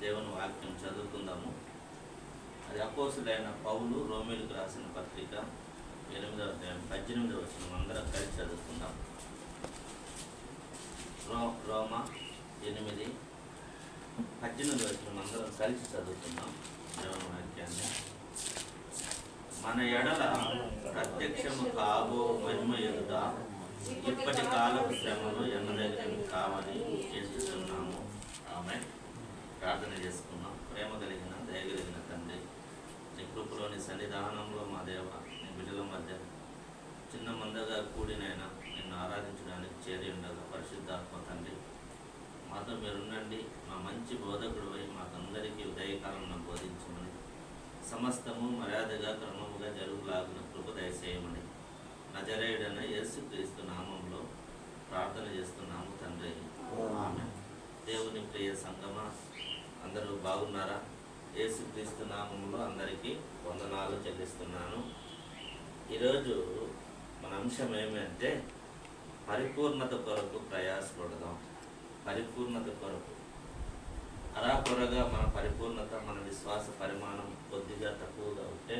దేవుని వాక్యం చదువుకుందాము. అది అపోస్తుడైన పౌలు రోమీయులకు రాసిన పత్రిక 8వ అధ్యాయం 18వ వచనం అందరం కలిసి చదువుకుందాం. రోమా 8:18 వచనం అందరం కలిసి చదువుకుందాం దేవుని వాక్యాన్ని. మన ఎడల ప్రత్యక్షము కాబో మహిమ ఎదుట ఇప్పటి కాలపు శ్రమలు ఎన్నదగినవి కావని చేస్తున్నాము. ఆమె ప్రార్థన చేసుకున్నాం. ప్రేమ కలిగిన దయగలిగిన తండ్రి, నీ కృపలోని సన్నిధానంలో మా దేవ, నీ బిడ్డల మధ్య చిన్న మందగా కూడినైనా నిన్ను ఆరాధించడానికి చేరి ఉండగా పరిశుద్ధాత్మ తండ్రి మాతో మీరుండండి. మా మంచి బోధకుడు అయి మాకందరికీ ఉదయకాలంలో బోధించమని, సమస్తము మర్యాదగా క్రమముగా జరుగులాగిన కృప దయచేయమని నజరేయుడైన యేసుక్రీస్తు నామంలో ప్రార్థన చేస్తున్నాము తండ్రి. ఆమేన్. దేవుని ప్రియ సంగమా, అందరూ బాగున్నారా? యేసుక్రీస్తు నామంలో అందరికీ వందనాలు చెల్లిస్తున్నాను. ఈరోజు మన అంశం ఏమంటే పరిపూర్ణత కొరకు ప్రయాసపడదాం. పరిపూర్ణత కొరకు అరాకొరగా మన పరిపూర్ణత, మన విశ్వాస పరిమాణం కొద్దిగా తక్కువగా ఉంటే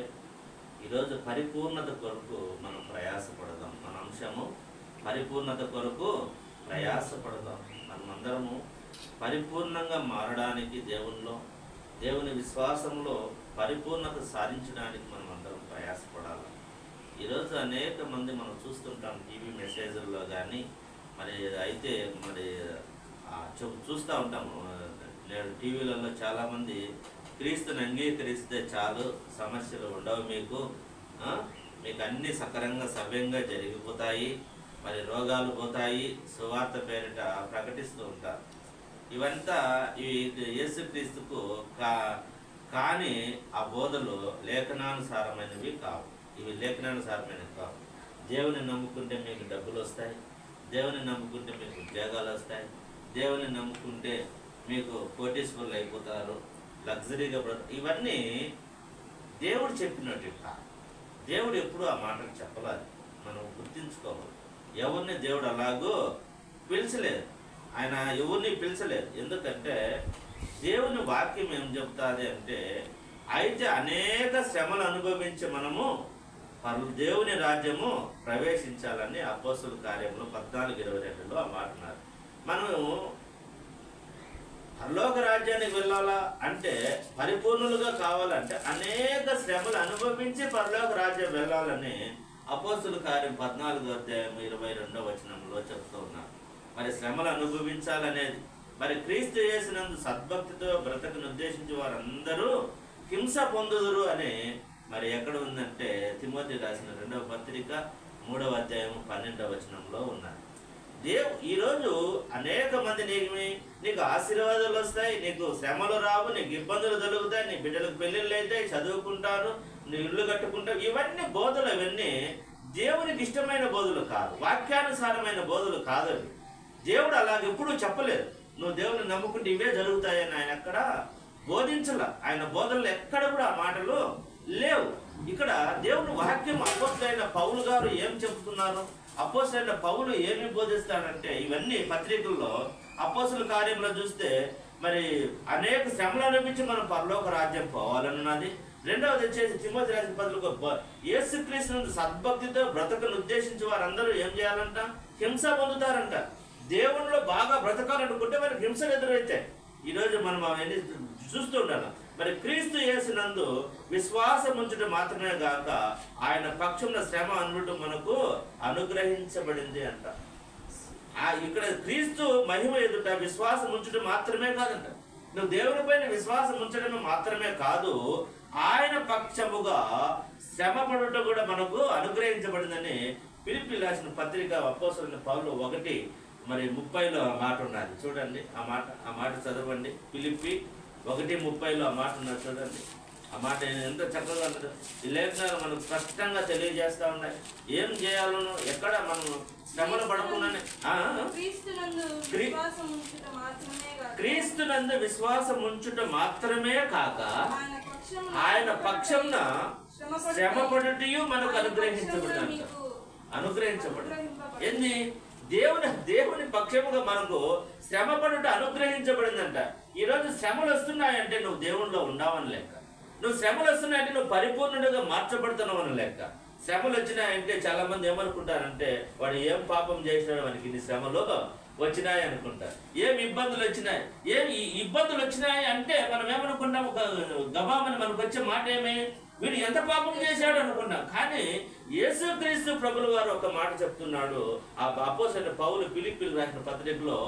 ఈరోజు పరిపూర్ణత కొరకు మనం ప్రయాసపడదాం. మన అంశము పరిపూర్ణత కొరకు ప్రయాసపడదాం. మనమందరము పరిపూర్ణంగా మారడానికి, దేవుని విశ్వాసంలో పరిపూర్ణత సాధించడానికి మనం అందరం ప్రయాసపడాలి. ఈరోజు అనేక మంది మనం చూస్తుంటాం టీవీ మెసేజ్ల్లో కానీ మరి చూస్తూ ఉంటాము. నేడు టీవీలలో చాలామంది క్రీస్తుని అంగీకరిస్తే చాలు, సమస్యలు ఉండవు, మీకు అన్నీ సక్రంగా సవ్యంగా జరిగిపోతాయి, మరి రోగాలు పోతాయి, సువార్త పేరిట ప్రకటిస్తూ ఉంటారు. ఇవంతా ఇవి యేసుక్రీస్తుకు కానీ ఆ బోధలు లేఖనానుసారమైనవి కావు. ఇవి లేఖనానుసారమైనవి కావు. దేవుని నమ్ముకుంటే మీకు డబ్బులు వస్తాయి, దేవుని నమ్ముకుంటే మీకు ఉద్యోగాలు వస్తాయి, దేవుని నమ్ముకుంటే మీకు కోటీశ్వరులు అయిపోతారు, లగ్జరీగా ఇవన్నీ దేవుడు చెప్పినట్టు కాదు. దేవుడు ఎప్పుడు ఆ మాటలు చెప్పలేదు, మనం గుర్తించుకోవాలి. ఎవరిని దేవుడు అలాగూ పిలిచలేదు, ఆయన ఎవరిని పిలిచలేదు. ఎందుకంటే దేవుని వాక్యం ఏం చెప్తాది అంటే, అయితే అనేక శ్రమలు అనుభవించి మనము దేవుని రాజ్యము ప్రవేశించాలని అపోస్తలుల కార్యములు 14:22లో ఆ మాట అన్నారు. మనము పరలోక రాజ్యానికి వెళ్ళాలా అంటే, పరిపూర్ణులుగా కావాలంటే అనేక శ్రమలు అనుభవించి పరలోక రాజ్యం వెళ్ళాలని అపోస్తలుల కార్యం 14:22 వచనంలో చెప్తూ ఉన్నారు. మరి శ్రమలు అనుభవించాలనేది, మరి క్రీస్తు యేసునందు సద్భక్తితో బ్రతకను ఉద్దేశించి వారందరూ హింస పొందుదురు అని మరి ఎక్కడ ఉందంటే తిమోతి రాసిన 2వ పత్రిక 3వ అధ్యాయం 12వ వచనంలో ఉన్నారు. ఈరోజు అనేక మంది నీకు ఆశీర్వాదాలు వస్తాయి, నీకు శ్రమలు రావు, నీకు ఇబ్బందులు కలుగుతాయి, నీ బిడ్డలకు పెళ్ళిళ్ళు అవుతాయి, చదువుకుంటారు, నీ ఇల్లు కట్టుకుంటావు. ఇవన్నీ బోధలు, ఇవన్నీ దేవునికి ఇష్టమైన బోధలు కాదు, వాక్యానుసారమైన బోధలు కాదు. అవి దేవుడు అలాగ ఎప్పుడూ చెప్పలేదు. నువ్వు దేవుని నమ్ముకుంటే ఇవే జరుగుతాయని ఆయన ఎక్కడ బోధించలా. ఆయన బోధనలు ఎక్కడ కూడా ఆ మాటలు లేవు. ఇక్కడ దేవుని వాక్యం అపోస్తలుడైన పౌలు గారు ఏం చెబుతున్నారు, అపోస్తలుడైన పౌలు ఏమి బోధిస్తాడంటే, ఇవన్నీ పత్రికల్లో అపోస్తలుల కార్యంలో చూస్తే మరి అనేక శ్రమలు అనిపించి మనం పరలోక రాజ్యం పోవాలన్నది. రెండవది వచ్చేసి తిమోతి రాసిన పత్రికలో యేసుక్రీస్తు సద్భక్తితో బ్రతకను ఉద్దేశించి వారందరూ ఏం చేయాలంట, హింస పొందుతారంట. దేవునిలో బాగా బ్రతకాలనుకుంటే మరి హింసలు ఎదురైతే ఈరోజు మనం అవన్నీ చూస్తూ ఉండాలి. మరి క్రీస్తు యేసునందు విశ్వాసం ఉంచడం మాత్రమే గాక ఆయన పక్షంలో శ్రమ అనుభవం మనకు అనుగ్రహించబడింది అంట. ఇక్కడ క్రీస్తు మహిమ ఎదుట విశ్వాసం ఉంచడం మాత్రమే కాదంట. నువ్వు దేవుని పైన విశ్వాసం ఉంచడం మాత్రమే కాదు, ఆయన పక్షముగా శ్రమ పడుట కూడా మనకు అనుగ్రహించబడిందని ఫిలిప్పీ రాసిన పత్రిక అపోస్తలుడైన పౌలు 1:30లో ఆ మాట ఉన్నది. చూడండి, ఆ మాట చదవండి. ఫిలిప్పీ 1:30లో ఆ మాట ఉన్నది చూడండి. ఆ మాట ఎంత చక్కగా ఉంటుంది. ఈ లేఖనాలు మనకు స్పష్టంగా తెలియజేస్తా ఉన్నాయి. ఏం చేయాలను, ఎక్కడ మనం శ్రమలు పడకుండానే క్రీస్తునందు విశ్వాసం ఉంచుట మాత్రమే కాక ఆయన పక్షంన శ్రమపడుటయు మనకు అనుగ్రహించబడి ఏంది, దేవుని పక్షముగా మనకు శ్రమపడుట అనుగ్రహించబడిందంట. ఈరోజు శ్రమలు వస్తున్నాయంటే నువ్వు దేవునిలో ఉండవని లెక్క. నువ్వు శ్రమలు వస్తున్నాయంటే నువ్వు పరిపూర్ణుడిగా మార్చబడుతున్నావు అని లెక్క. శ్రమలు వచ్చినాయంటే చాలా మంది ఏమనుకుంటారంటే వాడు ఏం పాపం చేసినాడు, వానికి ఇన్ని శ్రమలు వచ్చినాయి అనుకుంటారు. ఏం ఇబ్బందులు వచ్చినాయి, ఏమి ఇబ్బందులు వచ్చినాయి అంటే మనం ఏమనుకున్నాం, ఒక గబామని మనకు వచ్చే మాట ఏమి, వీడు ఎంత పాపం చేశాడు అనుకున్నాం. కానీ యేసుక్రీస్తు ప్రభుల వారు ఒక మాట చెప్తున్నాడు. ఆ అపోస్తలుడైన పౌలు ఫిలిప్పీయులకు రాసిన పత్రికలో,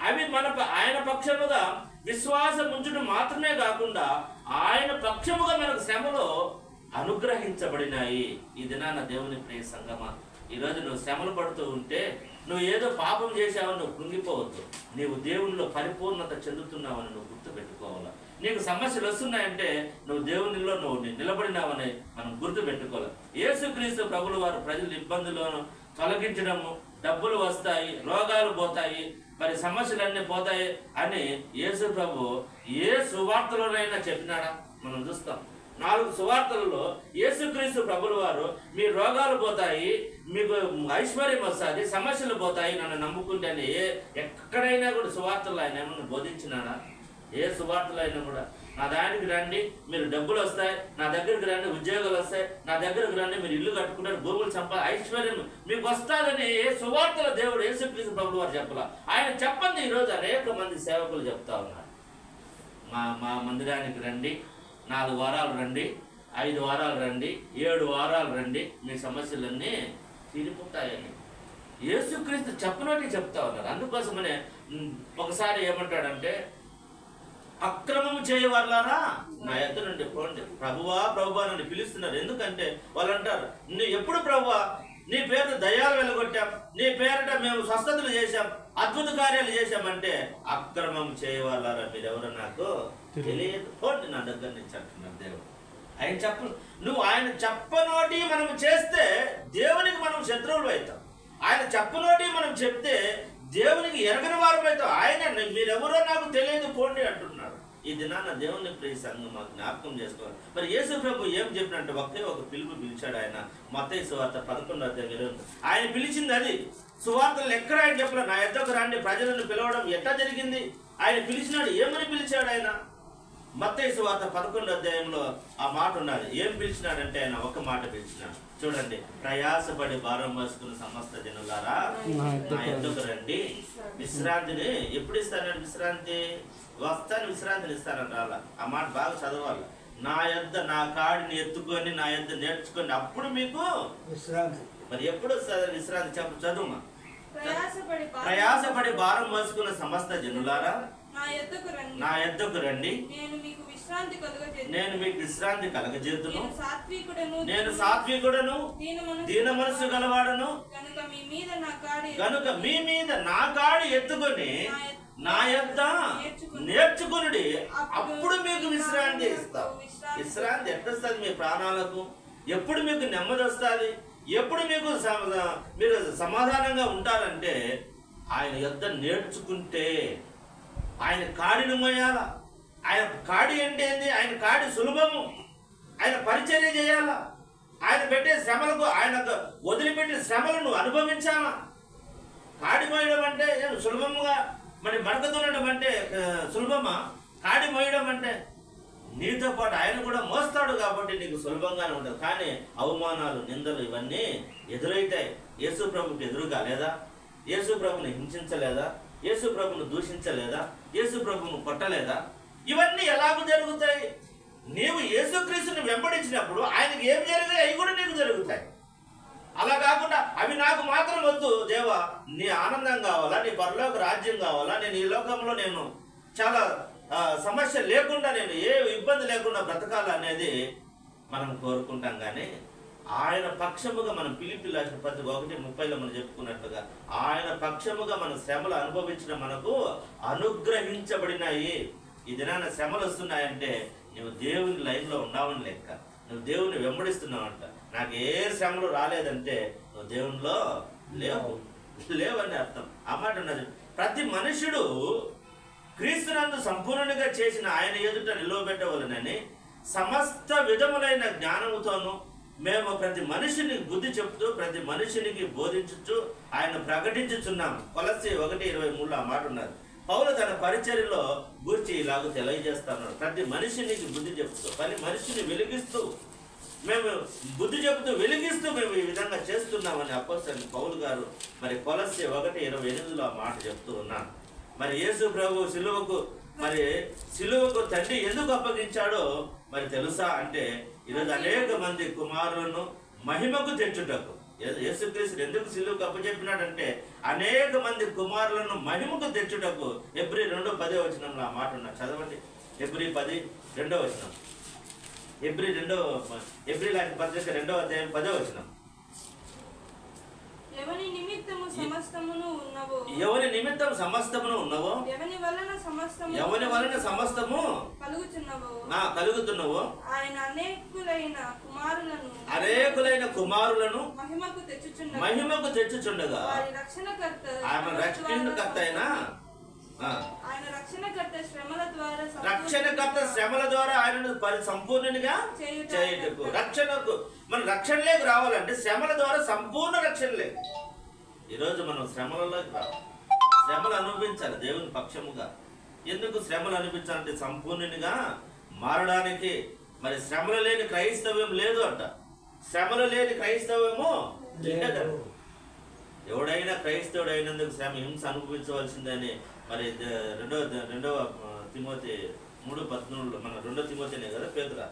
అవి ఆయన పక్షముగా విశ్వాసం ఉంచడం మాత్రమే కాకుండా ఆయన పక్షముగా మనకు శ్రమలో అనుగ్రహించబడినాయి. ఈ దినాన దేవుని ప్రియ సంగమా, ఈరోజు నువ్వు శ్రమలు పడుతూ ఉంటే నువ్వు ఏదో పాపం చేశావని నువ్వు కృంగిపోవద్దు. నీవు దేవునిలో పరిపూర్ణత చెందుతున్నావని నువ్వు గుర్తుపెట్టుకోవాలి. నీకు సమస్యలు వస్తున్నాయంటే నువ్వు దేవునిలో నువ్వు నిలబడినావని మనం గుర్తుపెట్టుకోవాలి. యేసుక్రీస్తు ప్రభుల వారు ప్రజల ఇబ్బందులను తొలగించడము, డబ్బులు వస్తాయి, రోగాలు పోతాయి, మరి సమస్యలన్నీ పోతాయి అని యేసు ప్రభు ఏ సువార్తలోనైనా చెప్పినాడా? మనం చూస్తాం. 4 సువార్తలలో యేసుక్రీస్తు ప్రభుల వారు మీ రోగాలు పోతాయి, మీకు ఐశ్వర్యం వస్తుంది, సమస్యలు పోతాయి, నన్ను నమ్ముకుంటే అని ఎక్కడైనా కూడా సువార్తలు ఆయన ఏమన్నా బోధించినాడా? ఏ సువార్తలు అయినా కూడా నా దానికి రండి, మీరు డబ్బులు వస్తాయి, నా దగ్గరికి రండి, ఉద్యోగాలు వస్తాయి, నా దగ్గరికి రండి, మీరు ఇల్లు కట్టుకుంటారు, భూములు ఐశ్వర్యం మీకు వస్తుందని ఏ సువార్తల దేవుడు యేసుక్రీస్తు ప్రభుల వారు చెప్పాల. ఆయన చెప్పండి. ఈరోజు అనేక మంది సేవకులు చెప్తా ఉన్నారు, మా మందిరానికి రండి, 4 వారాలు రండి, 5 వారాలు రండి, 7 వారాలు రండి, మీ సమస్యలన్నీ తీరిపోతాయని యేసుక్రీస్తు చెప్పనట్టు చెప్తా ఉన్నారు. అందుకోసమనే ఒకసారి ఏమంటాడంటే, అక్రమం చేయవర్లారా నా ఎద్దు నుండి పోండి, ప్రభువా ప్రభువా నన్ను పిలుస్తున్నారు. ఎందుకంటే వాళ్ళు అంటారు, నువ్వు ఎప్పుడు ప్రభువా నీ పేరు దయ్యాలు వెలగొట్టాం, నీ పేరిట మేము స్వస్థతలు చేశాం, అద్భుత కార్యాలు చేశామంటే, అక్రమం చేయవాళ్ళారా మీరెవరో నాకు తెలియదు, పోండి నా దగ్గర నుంచి అంటున్నారు దేవుడు. ఆయన నువ్వు ఆయన చెప్పనోటి మనం చేస్తే దేవునికి మనం శత్రువులు అవుతాం. ఆయన చెప్పనోటి మనం చెప్తే దేవునికి ఎరగని వారు అవుతాం. ఆయన మీరెవరో నాకు తెలియదు పోండి అంటున్నాడు. ఈ దినాన్న దేవుని ప్రియ సంఘం మాకు జ్ఞాపకం చేసుకోవాలి. మరి యేసు ప్రభు ఏం చెప్పినట్టు ఒకే ఒక పిలుపు పిలిచాడు ఆయన. మత్తయి సువార్త 11:20. ఆయన పిలిచింది అది. సువార్తలు ఎక్కడ ఆయన చెప్పలే, నా యొద్దకు రండి ప్రజలను పిలవడం ఎట్లా జరిగింది? ఆయన పిలిచినాడు. ఏమని పిలిచాడు ఆయన? మత్తయి సువార్త 11 ఆ మాట ఉన్నది. ఏం పిలిచినాడంటే ఆయన ఒక మాట పిలిచినాడు. చూడండి, ప్రయాసపడి భారం మోసుకున్న సమస్త జనులారా నా యొద్దకు రండి, విశ్రాంతిని ఎప్పుడు ఇస్తానండి? విశ్రాంతి వస్తాను, విశ్రాంతిని ఇస్తానంట. అలా ఆ మాట బాగా చదవాలి. నా యొద్ద నా కాడిని ఎత్తుకొని నా యొద్ద నేర్చుకొని అప్పుడు మీకు విశ్రాంతి. మరి ఎప్పుడు వస్తుంది విశ్రాంతి? చదువుమా. ప్రయాసపడి భారం మోసుకున్న సమస్త జనులారా నా యొద్దకు రండి, నేను మీకు విశ్రాంతి కలగజేతును. నేను సాత్వికుడను, దీన మనసు గలవాడను కనుక మీ మీద నా కాడి ఎత్తుకొని నా యొద్ద నేర్చుకునుడి, అప్పుడు మీకు విశ్రాంతి ఇస్తాం. విశ్రాంతి ఎట్లా వస్తుంది మీ ప్రాణాలకు? ఎప్పుడు మీకు నెమ్మది వస్తుంది? ఎప్పుడు మీకు మీరు సమాధానంగా ఉంటారంటే ఆయన యొద్ద నేర్చుకుంటే. ఆయన కాడిని మోయాల. ఆయన కాడి అంటే ఏంది? ఆయన కాడి సులభము. ఆయన పరిచర్య చేయాలా. ఆయన పెట్టే శ్రమలకు, ఆయన వదిలిపెట్టిన శ్రమలను అనుభవించాలా. కాడి మోయడం అంటే సులభముగా, మరి మడక దున్నడం అంటే సులభమా? కాడి మోయడం అంటే నీతో పాటు ఆయన కూడా మోస్తాడు కాబట్టి నీకు సులభంగానే ఉంటుంది. కానీ అవమానాలు, నిందలు ఇవన్నీ ఎదురైతాయి. యేసు ప్రభుకి ఎదురుగా లేదా? యేసు ప్రభుని హింసించలేదా? యేసు ప్రభును దూషించలేదా? యేసు ప్రభును కొట్టలేదా? ఇవన్నీ ఎలాగూ జరుగుతాయి? నీవు యేసుక్రీస్తుని వెంబడించినప్పుడు ఆయనకి ఏం జరిగాయి అవి కూడా నీకు జరుగుతాయి. అలా కాకుండా అవి నాకు మాత్రం వద్దు దేవా, నీ ఆనందం కావాలా, నీ పరలోక రాజ్యం కావాలా, నేను ఈ లోకంలో నేను చాలా సమస్య లేకుండా, నేను ఏ ఇబ్బంది లేకుండా బ్రతకాలనేది మనం కోరుకుంటాం. కానీ ఆయన పక్షముగా మనం ఫిలిప్పీయులకు రాసిన పత్రిక 1:30 మనం చెప్పుకున్నట్లుగా ఆయన పక్షముగా మన శ్రమలు అనుభవించిన మనకు అనుగ్రహించబడినాయి. ఈ దినాన శ్రమలు వస్తున్నాయంటే నువ్వు దేవుని లైన్లో ఉన్నావని లెక్క. నువ్వు దేవుని వెంబడిస్తున్నావంట. నాకు ఏ శ్రమలు రాలేదంటే నువ్వు దేవునిలో లేవని అర్థం. ఆ మాట ఉన్నది. ప్రతి మనుషుడు క్రీస్తునందు సంపూర్ణంగా చేసిన ఆయన ఎదుట నిలవబెట్టవలనని సమస్త విధములైన జ్ఞానముతోనూ మేము ప్రతి మనిషిని బుద్ధి చెప్తూ ప్రతి మనిషినికి బోధించుచు ఆయన ప్రకటించుచున్నాము. కొలస్సీ 1:23 ఆ మాట ఉన్నది. పౌలు తన పరిచర్యలో గూర్చి ఇలాగ తెలియజేస్తున్నాడు. ప్రతి మనిషిని బుద్ధి చెప్తూ, ప్రతి మనిషిని వెలిగిస్తూ, మేము బుద్ధి చెబుతూ వెలిగిస్తూ మేము ఈ విధంగా చేస్తున్నామని అపోస్తలుడైన పౌలు గారు మరి కొలస్సీ 1:28 ఆ మాట చెప్తూ ఉన్నాను. మరి యేసు ప్రభు సిలువకు తండ్రి ఎందుకు అప్పగించాడో మరి తెలుసా అంటే, ఈరోజు అనేక మంది కుమారులను మహిమకు తెచ్చుటకు యేసుక్రీస్తు ఎందుకు సిలువకు అప్పచెప్పినాడంటే, అనేక మంది కుమారులను మహిమకు తెచ్చుటకు. హెబ్రీ 2:10 ఆ మాట ఉన్నా చదవండి. హెబ్రీ 10:2. హెబ్రీ లాంటి పత్రిక 2:10. ఎవని నిమిత్తము సమస్తమును ఉన్నవో, ఎవని వలన సమస్తము కలుగుతున్నవో, ఆయన అనేకులైన కుమారులను మహిమకు తెచ్చుచుండగా, ఆయన రక్షణకర్త అయిన రక్షణకర్త శ్రమల ద్వారా ఆయనను సంపూర్ణునిగా చేయుటకు. మన రక్షణలోకి రావాలంటే శ్రమల ద్వారా సంపూర్ణ రక్షణలే. ఈరోజు మనం శ్రమలలోకి రావాలి, శ్రమలు అనుభవించాలి దేవుని పక్షముగా. ఎందుకు శ్రమలు అనిపించాలంటే సంపూర్ణునిగా మారడానికి. మరి శ్రమలు లేని క్రైస్తవ్యం లేదు అంట. శ్రమలు లేని క్రైస్తవ్యము లేదు. ఎవడైనా క్రైస్తవుడు అయినందుకు శ్రమ హింస అనుభవించవలసిందని మరి 2 తిమోతి 3:13 మన 2 తిమోతినే కదా పేతురు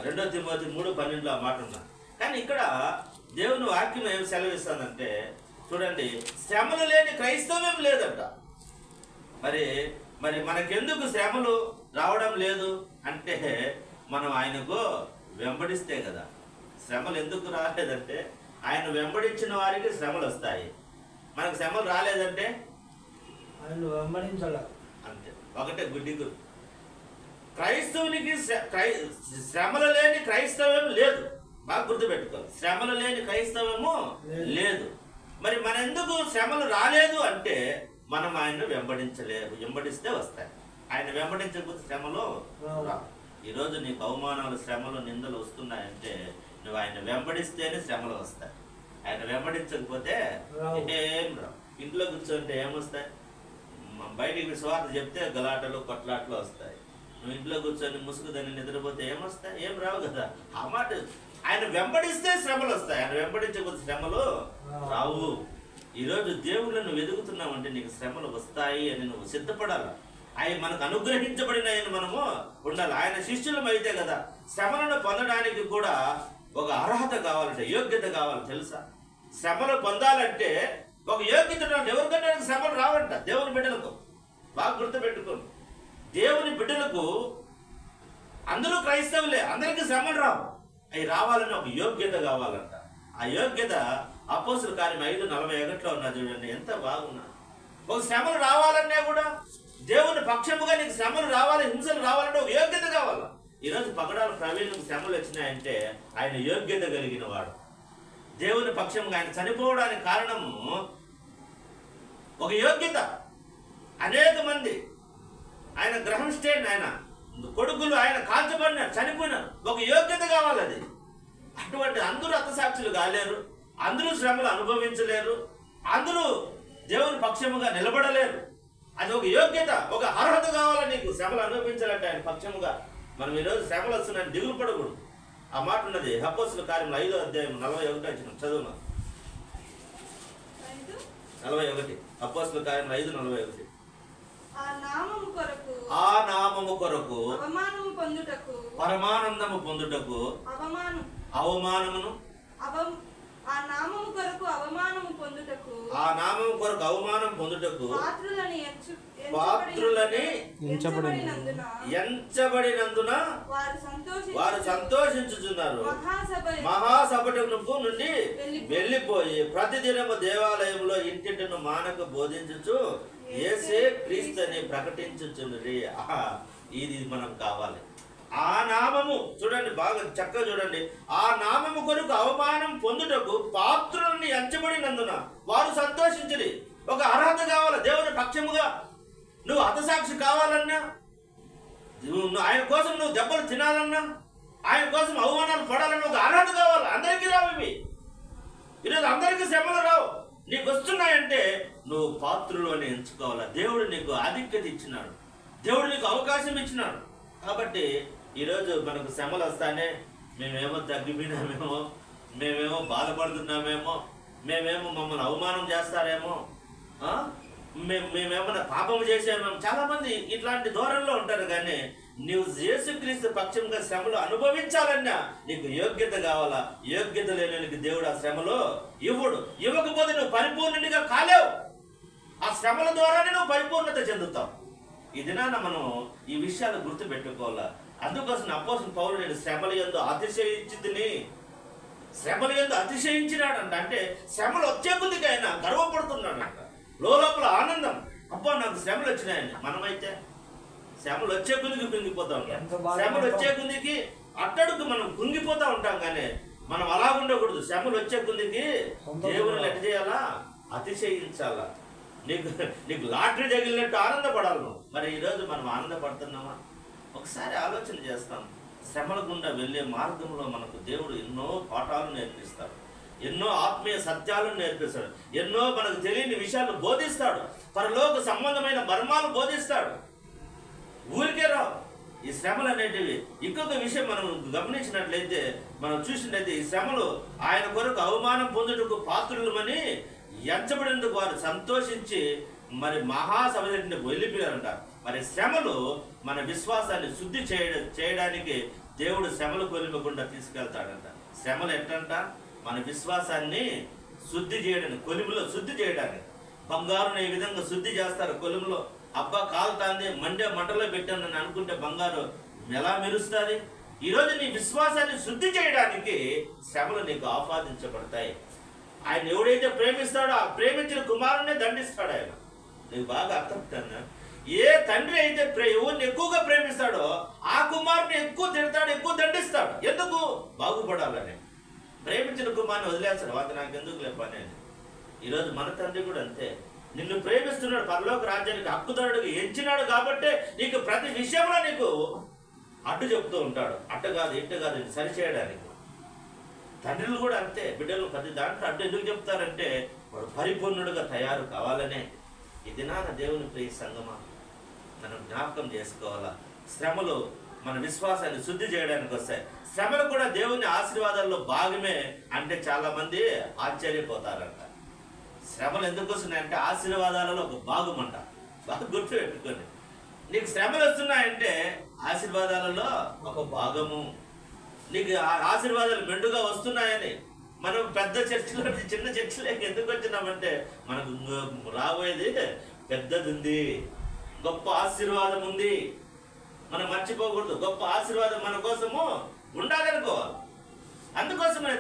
2 తిమోతి 3:12 ఆ మాట ఉన్నా. కానీ ఇక్కడ దేవుని వాక్యం ఏం సెలవిస్తుందంటే చూడండి, శ్రమలు లేని క్రైస్తవ్యం లేదంట. మరి మనకెందుకు శ్రమలు రావడం లేదు అంటే, మనం ఆయనకు వెంబడిస్తే కదా. శ్రమలు ఎందుకు రాలేదంటే, ఆయన వెంబడించిన వారికి శ్రమలు వస్తాయి. మనకు శ్రమలు రాలేదంటే ఆయన వెంబడించాల అంతే. ఒకటే గుడ్డిగు. క్రైస్తవునికి శ్రమలు లేని క్రైస్తవ్యం లేదు. బాగా గుర్తుపెట్టుకో, శ్రమలు లేని క్రైస్తవము లేదు. మరి మన ఎందుకు శ్రమలు రాలేదు అంటే, మనం ఆయన్ను వెంబడించలేదు. వెంబడిస్తే వస్తాయి. ఆయన వెంబడించకపోతే శ్రమలు రావు. ఈరోజు నీకు అవమానాలు, శ్రమలు, నిందలు వస్తున్నాయంటే నువ్వు ఆయన వెంబడిస్తేనే శ్రమలు వస్తాయి. ఆయన వెంబడించకపోతే ఏం రావు. ఇంట్లో కూర్చోంటే ఏమొస్తాయి? బయటికి స్వార్థ చెప్తే గలాటలు, కొట్లాటలు వస్తాయి. నువ్వు ఇంట్లో కూర్చొని ముసుగుదని నిద్రపోతే ఏమొస్తాయి? ఏం రావు కదా. ఆ మాట ఆయన వెంబడిస్తే శ్రమలు వస్తాయి. ఆయన వెంబడించకపోతే శ్రమలు రావు. ఈరోజు దేవుళ్ళను వెతుకుతున్నామంటే నీకు శ్రమలు వస్తాయి అని నువ్వు సిద్ధపడాలి. ఆయన మనకు అనుగ్రహించబడిన ఆయన మనము ఉండాలి. ఆయన శిష్యులం అయితే కదా. శ్రమలను పొందడానికి కూడా ఒక అర్హత కావాలంటే, యోగ్యత కావాలి తెలుసా. శ్రమలు పొందాలంటే ఒక యోగ్యత. ఎవరికంటే శ్రమలు రావంట దేవుని బిడ్డలకు. బాగా గుర్తుపెట్టుకోండి, దేవుని బిడ్డలకు అందరూ క్రైస్తవులే, అందరికీ శ్రమలు రావు. అవి రావాలని ఒక యోగ్యత కావాలంట. ఆ యోగ్యత అపోస్తలుల కార్యం 5:41 ఉన్నా చూడండి, ఎంత బాగున్నా. ఒక శ్రమలు రావాలన్నా కూడా దేవుని పక్షముగా నీకు శ్రమలు రావాలి, హింసలు రావాలంటే ఒక యోగ్యత కావాలి. ఈరోజు పగడాల ప్రవీణకు శ్రమలు వచ్చినాయంటే ఆయన యోగ్యత కలిగిన వాడు. దేవుని పక్షంగా ఆయన చనిపోవడానికి కారణము ఒక యోగ్యత. అనేక మంది ఆయన గ్రహం స్టేన్, ఆయన కొడుకులు ఆయన కాల్చబడినారు, చనిపోయినారు. ఒక యోగ్యత కావాలి అది. అటువంటి అందరూ హతసాక్షులు కాలేరు, అందరూ శ్రమలు అనుభవించలేరు, అందరూ దేవుని పక్షముగా నిలబడలేరు. అది ఒక యోగ్యత, ఒక అర్హత కావాలి నీకు. శ్రమలు అనుభవించాలంటే ఆయన పక్షముగా. మనం ఈరోజు శ్రమలు వస్తున్నాయని దిగులు పడకూడదు. ఆ మాట ఉన్నది అపోస్తలుల కార్యం 5:41 చదువునా. 41 అపోస్తలుల కార్యం 5:41. ఆ నామము కొరకు పరమానందము పొందుటకు అవమానమును, ఆ నామము కొరకు అవమానం పొందుటకు పాత్రులని ఎంచబడినందున వారు సంతోషించుచున్నారు. మహాసభటకు నుండి వెళ్ళిపోయి ప్రతిదినము దేవాలయంలో ఇంటింటిను మానక బోధించుచు యేసే క్రీస్తుని ప్రకటించుచున్నది. ఇది మనం కావాలి. ఆ నామము చూడండి, బాగా చక్కగా చూడండి. ఆ నామము కొరకు అవమానం పొందుటకు పాత్రులని ఎంచబడినందున వారు సంతోషించడి. ఒక అర్హత కావాలి దేవుని పక్షముగా. నువ్వు హతసాక్షి కావాలన్నా, ఆయన కోసం నువ్వు దెబ్బలు తినాలన్నా, ఆయన కోసం అవమానాలు పడాలన్నా ఒక అర్హత కావాలి. అందరికీ రావు ఇవి. ఈరోజు అందరికీ శ్రమలు రావు. నీకు వస్తున్నాయంటే నువ్వు పాత్రలు అని ఎంచుకోవాలా. దేవుడు నీకు ఆధిక్యత ఇచ్చినాడు, దేవుడు నీకు అవకాశం ఇచ్చినాడు. కాబట్టి ఈరోజు మనకు శ్రమలు వస్తానే మేమేమో తగ్గిపోయినామేమో, మేమేమో బాధపడుతున్నామేమో, మేమేమో మమ్మల్ని అవమానం చేస్తారేమో, మేమేమన్నా పాపం చేసామేమో, చాలామంది ఇట్లాంటి ధోరణిలో ఉంటారు. కానీ నువ్వు యేసుక్రీస్తు పక్షంగా శ్రమలు అనుభవించాలన్నా నీకు యోగ్యత కావాలా. యోగ్యత లేనికి దేవుడు ఆ శ్రమలో ఇవ్వడు. ఇవ్వకపోతే నువ్వు పరిపూర్ణునిగా కాలేవు. ఆ శ్రమల ద్వారానే నువ్వు పరిపూర్ణత చెందుతావు. ఈ దినాన మనం ఈ విషయాలు గుర్తు పెట్టుకోవాలా. అందుకోసం అపోస్తలుడు పౌలు నేను శ్రమల యందు అతిశయించితిని, శ్రమల యందు అతిశయించినాడంట. అంటే శ్రమలు వచ్చే కొద్దికి ఆయన గర్వపడుతున్నాడంట. లోపల ఆనందం, అబ్బా నాకు శ్రమలు వచ్చినాయని. మనమైతే శ్రమలు వచ్చే కొద్దికి కుంగిపోతా ఉంటాం. శ్రమలు వచ్చే కొద్దికి అట్టడుకు మనం కుంగిపోతా ఉంటాం. కానీ మనం అలా ఉండకూడదు. శ్రమలు వచ్చే కొద్దికి దేవుని ఎట్ట చేయాలా? అతిశయించాలా. నీకు లాటరీ తగిలినట్టు ఆనందపడాలి నువ్వు. మరి ఈరోజు మనం ఆనందపడుతున్నామా? ఒకసారి ఆలోచన చేస్తాం. శ్రమల గుండా వెళ్ళే మార్గంలో మనకు దేవుడు ఎన్నో పాఠాలు నేర్పిస్తాడు, ఎన్నో ఆత్మీయ సత్యాలను నేర్పిస్తాడు, ఎన్నో మనకు తెలియని విషయాలు బోధిస్తాడు, పరలోక సంబంధమైన మర్మాలు బోధిస్తాడు. ఊరికే రావు ఈ శ్రమలు అనేటివి. ఇంకొక విషయం మనం గమనించినట్లయితే, మనం చూసినట్లయితే ఈ శ్రమలు ఆయన కొరకు అవమానం పొందుటకు పాత్రులమని ఎంచబడినందుకు వారు సంతోషించి మరి మహాసభని వెళ్ళిపోయారంట. మరి శ్రమలు మన విశ్వాసాన్ని శుద్ధి చేయడానికి దేవుడు శ్రమలు కొలిమకుండా తీసుకెళ్తాడంట. శ్రమలు ఎట్టంట? మన విశ్వాసాన్ని శుద్ధి చేయడానికి, కొలిమిలో శుద్ధి చేయడానికి. బంగారుని ఈ విధంగా శుద్ధి చేస్తారు కొలిమిలో. అబ్బా కాలుతాంది, మంటలో పెట్టానని అనుకుంటే బంగారు ఎలా మెరుస్తుంది? ఈరోజు నీ విశ్వాసాన్ని శుద్ధి చేయడానికి శ్రమలు నీకు ఆపాదించబడతాయి. ఆయన ఎవడైతే ప్రేమిస్తాడో ఆ ప్రేమించిన కుమారునే దండిస్తాడు ఆయన. నీకు బాగా అర్థమవుతుందా? ఏ తండ్రి అయితే ఎవరిని ఎక్కువగా ప్రేమిస్తాడో ఆ కుమారుని ఎక్కువ తిడతాడు, ఎక్కువ దండిస్తాడు. ఎందుకు? బాగుపడాలని. ప్రేమించిన కుమారుని వదిలేస్తాడు. అది నాకు ఎందుకు లేపని. ఈరోజు మన తండ్రి కూడా అంతే. నిన్ను ప్రేమిస్తున్నాడు, పరలోక రాజ్యానికి హక్కుదారుడికి ఎంచినాడు. కాబట్టి నీకు ప్రతి విషయంలో నీకు అడ్డు చెప్తూ ఉంటాడు. అట్ట కాదు, ఇట్ట కాదు, సరిచేయడానికి. తండ్రులు కూడా అంతే. బిడ్డలు ప్రతి దాంట్లో అడ్డు ఎందుకు చెప్తారంటే వాడు పరిపూర్ణుడుగా తయారు కావాలనే. ఇది నా దేవుని ప్రియ సంగమా, మనం జ్ఞాపకం చేసుకోవాలా. శ్రమలు మన విశ్వాసాన్ని శుద్ధి చేయడానికి వస్తాయి. శ్రమలు కూడా దేవుని ఆశీర్వాదాల్లో భాగమే అంటే చాలా మంది ఆశ్చర్యపోతారంట. శ్రమలు ఎందుకు వస్తున్నాయంటే ఆశీర్వాదాలలో ఒక భాగం అంట. బాగా గుర్తు పెట్టుకొని, నీకు శ్రమలు వస్తున్నాయంటే ఆశీర్వాదాలలో ఒక భాగము. నీకు ఆశీర్వాదాలు మెండుగా వస్తున్నాయని మనం పెద్ద చర్చిలో చిన్న చర్చిలోకి ఎందుకు వచ్చినామంటే మనకు రాబోయేది పెద్దది ఉంది, గొప్ప ఆశీర్వాదం ఉంది. మనం మర్చిపోకూడదు. గొప్ప ఆశీర్వాదం మన కోసము ఉండాలనుకోవాలి. అందుకోసమే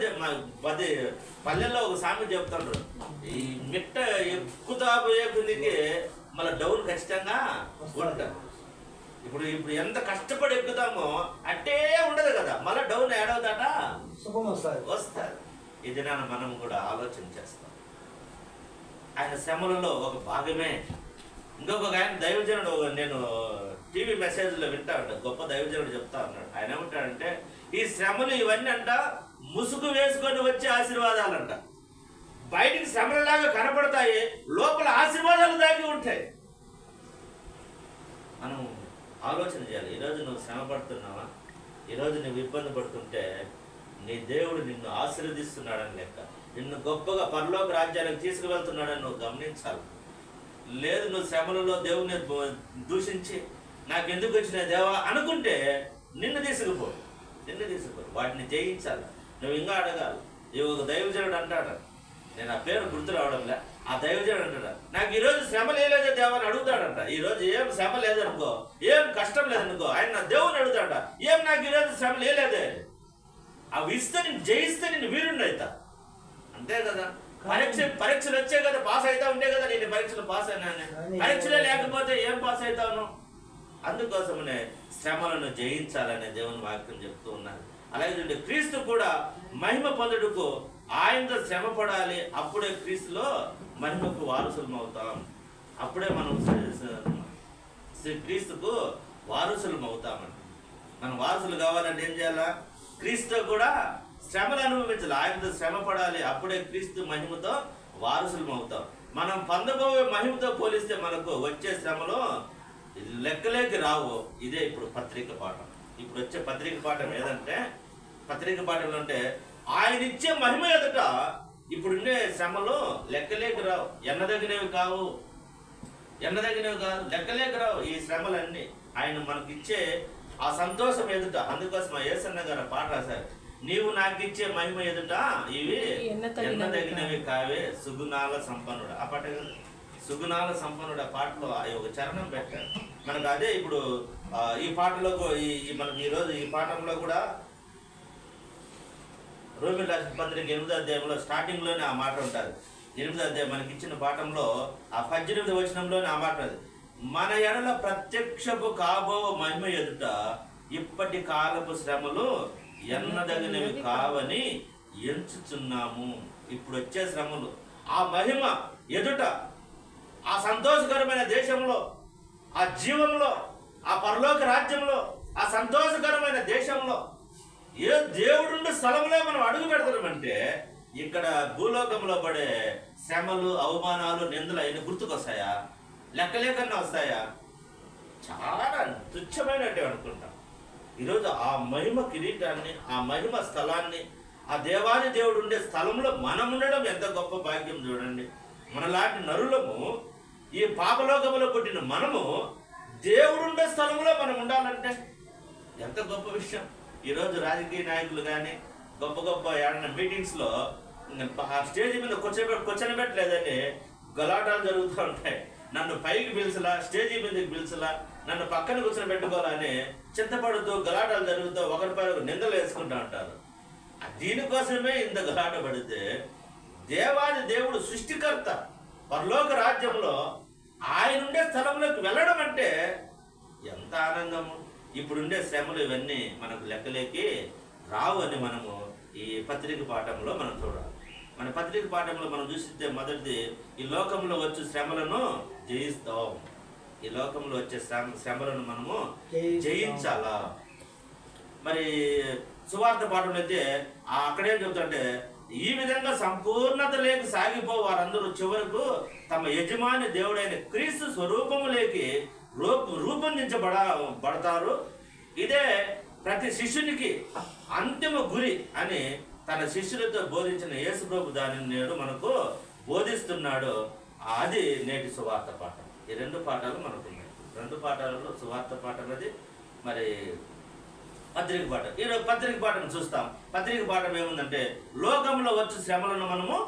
పల్లెల్లో ఒక సామెత చెప్తుండ్రు, ఈ మిట్ట ఎక్కుతా పోయే కొద్దికి మళ్ళీ డౌన్ ఖచ్చితంగా ఉంటారు. ఇప్పుడు ఎంత కష్టపడి ఎక్కుతామో అట్టే ఉండదు కదా, మళ్ళీ డౌన్ ఏడవుతాట వస్తారు. ఇది మనం కూడా ఆలోచన చేస్తాం. ఆయన శ్రమలలో ఒక భాగమే. ఇంకొక ఆయన దైవజనుడు, నేను టీవీ మెసేజ్లో వింటా ఉంటాను, గొప్ప దైవజనుడు చెప్తా ఉన్నాడు. ఆయన ఏమంటాడంటే ఈ శ్రమలు ఇవన్నీ అంట ముసుగు వేసుకొని వచ్చే ఆశీర్వాదాలంట. బయటికి శ్రమలలాగా కనపడతాయి, లోపల ఆశీర్వాదాలు దాగి ఉంటాయి. మనం ఆలోచన చేయాలి. ఈరోజు నువ్వు శ్రమ పడుతున్నావా? ఈరోజు నువ్వు ఇబ్బంది పడుతుంటే నీ దేవుడు నిన్ను ఆశీర్వదిస్తున్నాడని లెక్క. నిన్ను గొప్పగా పరలోక రాజ్యానికి తీసుకువెళ్తున్నాడని నువ్వు గమనించాలి. లేదు నువ్వు శ్రమలలో దేవుని దూషించి నాకు ఎందుకు వచ్చిన దేవా అనుకుంటే నిన్ను తీసుకుపో. వాటిని జయించాలి. నువ్వు ఇంకా అడగాలి. ఒక దైవజనుడు అంటాడు, నేను ఆ పేరు గుర్తు రావడంలే, ఆ దైవజనుడు అంటాడు నాకు ఈరోజు శ్రమ లేదే దేవా అని అడుగుతాడంట. ఈరోజు ఏం శ్రమ లేదనుకో, ఏం కష్టం లేదనుకో, ఆయన నా దేవుని అడుగుతాడ, ఏం నాకు ఈరోజు శ్రమ లేదే, అవి ఇస్తే నేను జయిస్తే నేను వీరుండి అవుతా. అంతే కదా. పరీక్షలు వచ్చే కదా పాస్ అవుతా ఉంటే కదా నేను పరీక్షలు పాస్ అయినా. పరీక్షలే లేకపోతే ఏం పాస్ అవుతాను? అందుకోసమనే శ్రమలను జయించాలనే దేవుని వాక్యం చెప్తూ ఉన్నారు. అలాగే క్రీస్తు కూడా మహిమ పొందుటకు ఆయనతో శ్రమ పడాలి. అప్పుడే క్రీస్తులో మహిమకు వారసులం అవుతాం. అప్పుడే మనం క్రీస్తుకు వారసులం అవుతామంట. మనం వారసులు కావాలంటే ఏం చేయాలా? క్రీస్తు కూడా శ్రమలు అనుభవించాలి. ఆయనతో శ్రమ పడాలి. అప్పుడే క్రీస్తు మహిమతో వారసులం అవుతాం. మనం పొందబోయే మహిమతో పోలిస్తే మనకు వచ్చే శ్రమలో లెక్కలేకి రావు. ఇదే ఇప్పుడు పత్రిక పాఠం. ఇప్పుడు వచ్చే పత్రిక పాఠం ఏదంటే, పత్రిక పాఠంలో అంటే ఆయన ఇచ్చే మహిమ ఎదుట ఇప్పుడుండే శ్రమలు లెక్కలేకి రావు, ఎన్నదగినవి కావు, ఎన్నదగినవి కాదు, లెక్కలేకి రావు ఈ శ్రమలన్నీ. ఆయన మనకి ఇచ్చే ఆ సంతోషం ఎదుట. అందుకోసం యేసన్న గారు పాట రాశారు, నీవు నాకు ఇచ్చే మహిమ ఎదుట ఇవి ఎన్నదగినవి కావే సుగుణాల సంపన్నుడు. ఆ పాట కదా, సుగుణాల సంపన్నుడు. ఆ పాటలో ఒక చరణం పెట్టారు మనకు. అదే ఇప్పుడు ఈ పాటలో మనకి ఈరోజు ఈ పాఠంలో కూడా రోమిల రాసిన పత్రిక 8వ అధ్యాయంలో స్టార్టింగ్లోనే ఆ మాట ఉంటుంది. 8వ అధ్యాయం మనకి ఇచ్చిన పాఠంలో ఆ 18వ వచనంలోనే ఆ మాట ఉంది, మన ఎడల ప్రత్యక్షపు కాబో మహిమ ఎదుట ఇప్పటి కాలపు శ్రమలు ఎన్నదగినవి కావని ఎంచుచున్నాము. ఇప్పుడు వచ్చే శ్రమలు ఆ మహిమ ఎదుట, ఆ సంతోషకరమైన దేశంలో, ఆ జీవంలో, ఆ పరలోక రాజ్యంలో, ఆ సంతోషకరమైన దేశంలో ఏ దేవుడుండే స్థలంలో మనం అడుగు పెడతామంటే ఇక్కడ భూలోకంలో పడే శ్రమలు, అవమానాలు, నిందలు అయిన గుర్తుకొస్తాయా? లెక్కలేకన్నా వస్తాయా? చాలా తుచ్చమైనట్టు అనుకుంటాం. ఈరోజు ఆ మహిమ కిరీటాన్ని, ఆ మహిమ స్థలాన్ని, ఆ దేవాది దేవుడు ఉండే స్థలంలో మనం ఉండడం ఎంత గొప్ప భాగ్యం చూడండి. మనలాంటి నరులము, ఈ పాపలోకములో పుట్టిన మనము దేవుడుండే స్థలంలో మనం ఉండాలంటే ఎంత గొప్ప విషయం. ఈరోజు రాజకీయ నాయకులు కానీ గొప్ప గొప్ప ఏడన్నా మీటింగ్స్లో స్టేజ్ మీద కూర్చోబెట్టలేదని గలాటాలు జరుగుతూ ఉంటాయి. నన్ను పైకి పిలిచలా, స్టేజీ మీదకి పిలిచలా, నన్ను పక్కన కూర్చొని పెట్టుకోవాలని చింతపడుతూ గలాటాలు జరుగుతూ ఒకరిపై నిందలు వేసుకుంటూ ఉంటారు. దీనికోసమే ఇంత గలాట పడితే దేవాది దేవుడు సృష్టికర్త పరలోక రాజ్యంలో ఆయన ఉండే స్థలంలోకి వెళ్ళడం అంటే ఎంత ఆనందము. ఇప్పుడుండే శ్రమలు ఇవన్నీ మనకు లెక్కలేకి రావు అని మనము ఈ పత్రిక పాఠంలో మనం చూడాలి. మన పత్రిక పాఠంలో మనం చూసితే మొదటిది, ఈ లోకంలో వచ్చే శ్రమలను జయిస్తాం. ఈ లోకంలో వచ్చే శ్రమలను మనము జయించాలా. మరి సువార్త పాఠంలో అయితే అక్కడేం చెబుతుంటే, ఈ విధంగా సంపూర్ణత లేక సాగిపో వారందరూ చివరకు తమ యజమాని దేవుడైన క్రీస్తు స్వరూపము లేకి రూపొందించబడతారు. ఇదే ప్రతి శిష్యునికి అంతిమ గురి అని తన శిష్యులతో బోధించిన యేసు ప్రభు దానిని నేడు మనకు బోధిస్తున్నాడు. అది నేటి సువార్త పాఠం. ఈ రెండు పాఠాలు మనకు ఉన్నాయి. రెండు పాఠాలలో సువార్త పాఠం అది, మరి పత్రిక పాఠం. ఈరోజు పత్రిక పాఠం చూస్తాం. పత్రిక పాఠం ఏముందంటే, లోకంలో వచ్చే శ్రమలను మనము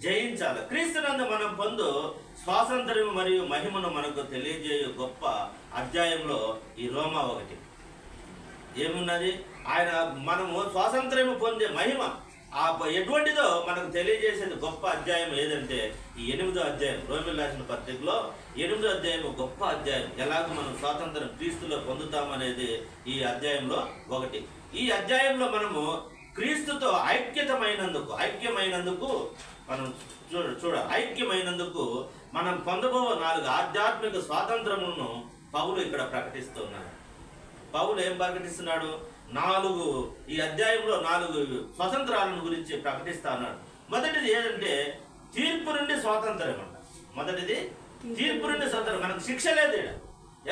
జయించాలి. క్రీస్తునందు మనం పొందు స్వాతంత్ర్యం మరియు మహిమను మనకు తెలియజేయు గొప్ప అధ్యాయంలో ఈ రోమా 1 ఏమున్నది? ఆయన మనము స్వాతంత్ర్యం పొందే మహిమ ఎటువంటిదో మనకు తెలియజేసేది గొప్ప అధ్యాయం ఏదంటే ఈ 8వ అధ్యాయం. రోమిల రాసిన పత్రికలో 8వ అధ్యాయం గొప్ప అధ్యాయం. ఎలాగో మనం స్వాతంత్రం క్రీస్తులో పొందుతామనేది ఈ అధ్యాయంలో 1. ఈ అధ్యాయంలో మనము క్రీస్తుతో ఐక్యమైనందుకు మనం ఐక్యమైనందుకు మనం పొందబో 4 ఆధ్యాత్మిక స్వాతంత్రములను పౌలు ఇక్కడ ప్రకటిస్తున్నాడు. పౌలు ఏం ప్రకటిస్తున్నాడు? ఈ అధ్యాయంలో 4 స్వతంత్రాలను గురించి ప్రకటిస్తా ఉన్నాడు. మొదటిది ఏంటంటే తీర్పు నుండి స్వాతంత్రం అంట. మొదటిది తీర్పు నుండి స్వాతంత్రం. మనకు శిక్ష లేదు.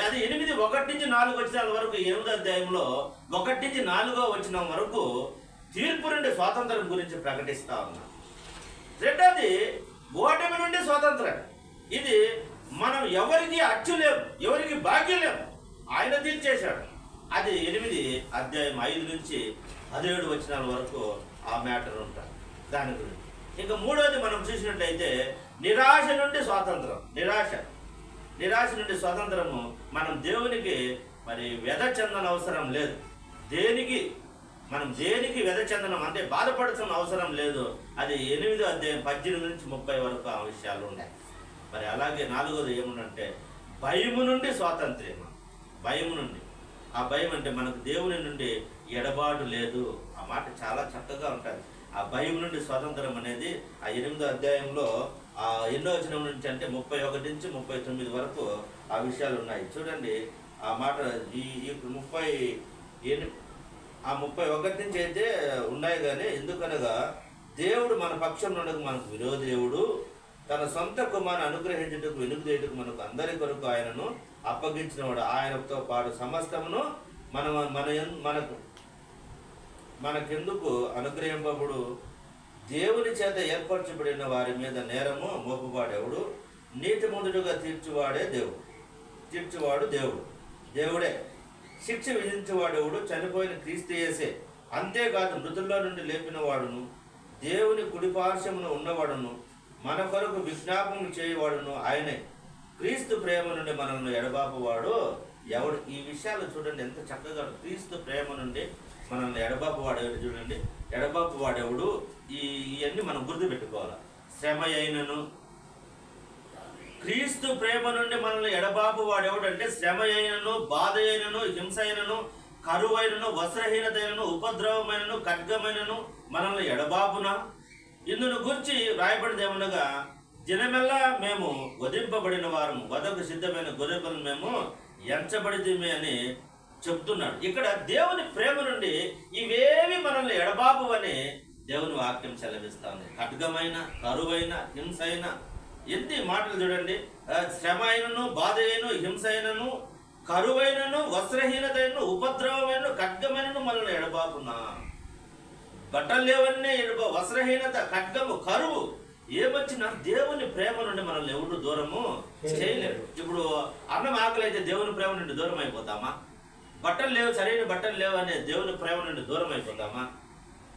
అది 8:1 నుంచి 4 వచనాల వరకు 8వ అధ్యాయంలో 1 నుంచి 4వ వచనం వరకు తీర్పు నుండి స్వాతంత్రం గురించి ప్రకటిస్తా ఉన్నాడు. రెండోది ఓటమి నుండి స్వాతంత్రం. ఇది మనం ఎవరికి అచ్చులేము, ఎవరికి భాగ్యం లేము, ఆయన తీర్చేశాడు. అది 8 అధ్యాయం 5 నుంచి 17 వచనాల వరకు ఆ మ్యాటర్ ఉంటారు దాని గురించి. ఇంకా మూడోది మనం చూసినట్లయితే నిరాశ నుండి స్వాతంత్రం. నిరాశ నుండి స్వాతంత్రము. మనం దేవునికి మరి వ్యధ చెందన అవసరం లేదు. మనం దేనికి వ్యధ చెందనం అంటే బాధపడుతున్న అవసరం లేదు. అది 8వ అధ్యాయం 18 నుంచి 30 వరకు ఆ విషయాలు ఉన్నాయి. మరి అలాగే 4వది ఏముందంటే భయము నుండి స్వాతంత్ర్యం. భయము నుండి. ఆ భయం అంటే మనకు దేవుని నుండి ఎడబాటు లేదు. ఆ మాట చాలా చక్కగా ఉంటుంది. ఆ భయం నుండి స్వాతంత్రం అనేది ఆ 8వ అధ్యాయంలో ఆ 8వ వచనం నుంచి అంటే 31 నుంచి 39 వరకు ఆ విషయాలు ఉన్నాయి. చూడండి ఆ మాట. ఈ 31 నుంచి అయితే ఉన్నాయి. కానీ ఎందుకనగా దేవుడు మన పక్షం నుండి మనకు విరోధేవుడు తన సొంత కుమారుని అనుగ్రహించుటకు వెనుకదేయుటకు మనకు అందరి కొరకు ఆయనను అప్పగించినవాడు. ఆయనతో పాటు సమస్తమును మనకెందుకు అనుగ్రహింపబడు. దేవుని చేత ఏర్పరచబడిన వారి మీద నేరము మోపువాడెవడు? నీతిమంతుడుగా తీర్చువాడు దేవుడే. శిక్ష విధించేవాడెవడు? చనిపోయిన క్రీస్తు యేసే. అంతేకాదు మృతుల్లో నుండి లేపిన వాడును, దేవుని కుడిపార్శ్వమున ఉన్నవాడును, మన కొరకు విజ్ఞాపన చేయవాడును ఆయనే. క్రీస్తు ప్రేమ నుండి మనల్ని ఎడబాపువాడు ఎవడు? ఈ విషయాలు చూడండి ఎంత చక్కగా. క్రీస్తు ప్రేమ నుండి మనల్ని ఎడబాపువాడు చూడండి. ఎడబాపువాడెవడు? ఇవన్నీ మనం గుర్తుపెట్టుకోవాలి. శ్రమ అయినను, క్రీస్తు ప్రేమ నుండి మనల్ని ఎడబాపు వాడెవడంటే శ్రమ అయినను, బాధ అయినను, హింస అయినను, కరువైనను, వస్త్రహీనతైనను, ఉపద్రవమైనను, ఖడ్గమైనను మనల్ని ఎడబాపున. ఇందును గురించి రాయబడినది ఏమనగా, దినమెల్లా మేము వధింపబడిన వారము, వధకు సిద్ధమైన గొర్రెలను మేము ఎంచబడితిమి అని చెప్తున్నాడు. ఇక్కడ దేవుని ప్రేమ నుండి ఇవేవి మనల్ని ఎడబాపు అని దేవుని వాక్యం సెలవిస్తుంది. ఖడ్గమైన, కరువైన, హింస అయిన, ఎన్ని మాటలు చూడండి. శ్రమ అయినను, బాధ అయినను, హింస అయినను, కరువైనను, వస్త్రహీనతైనను, ఉపద్రవమైన, ఖడ్గమైనను మనల్ని ఎడబాపునా. బట్టలు లేవన్నీ వస్త్రహీనత, ఖడ్గము, కరువు ఏమొచ్చినా దేవుని ప్రేమ నుండి మనల్ని ఎవరు దూరము చేయలేరు. ఇప్పుడు అన్నం ఆకలి అయితే దేవుని ప్రేమ నుండి దూరం అయిపోతామా? బట్టలు లేవు, సరైన బట్టలు లేవు అనే దేవుని ప్రేమ నుండి దూరం అయిపోతామా?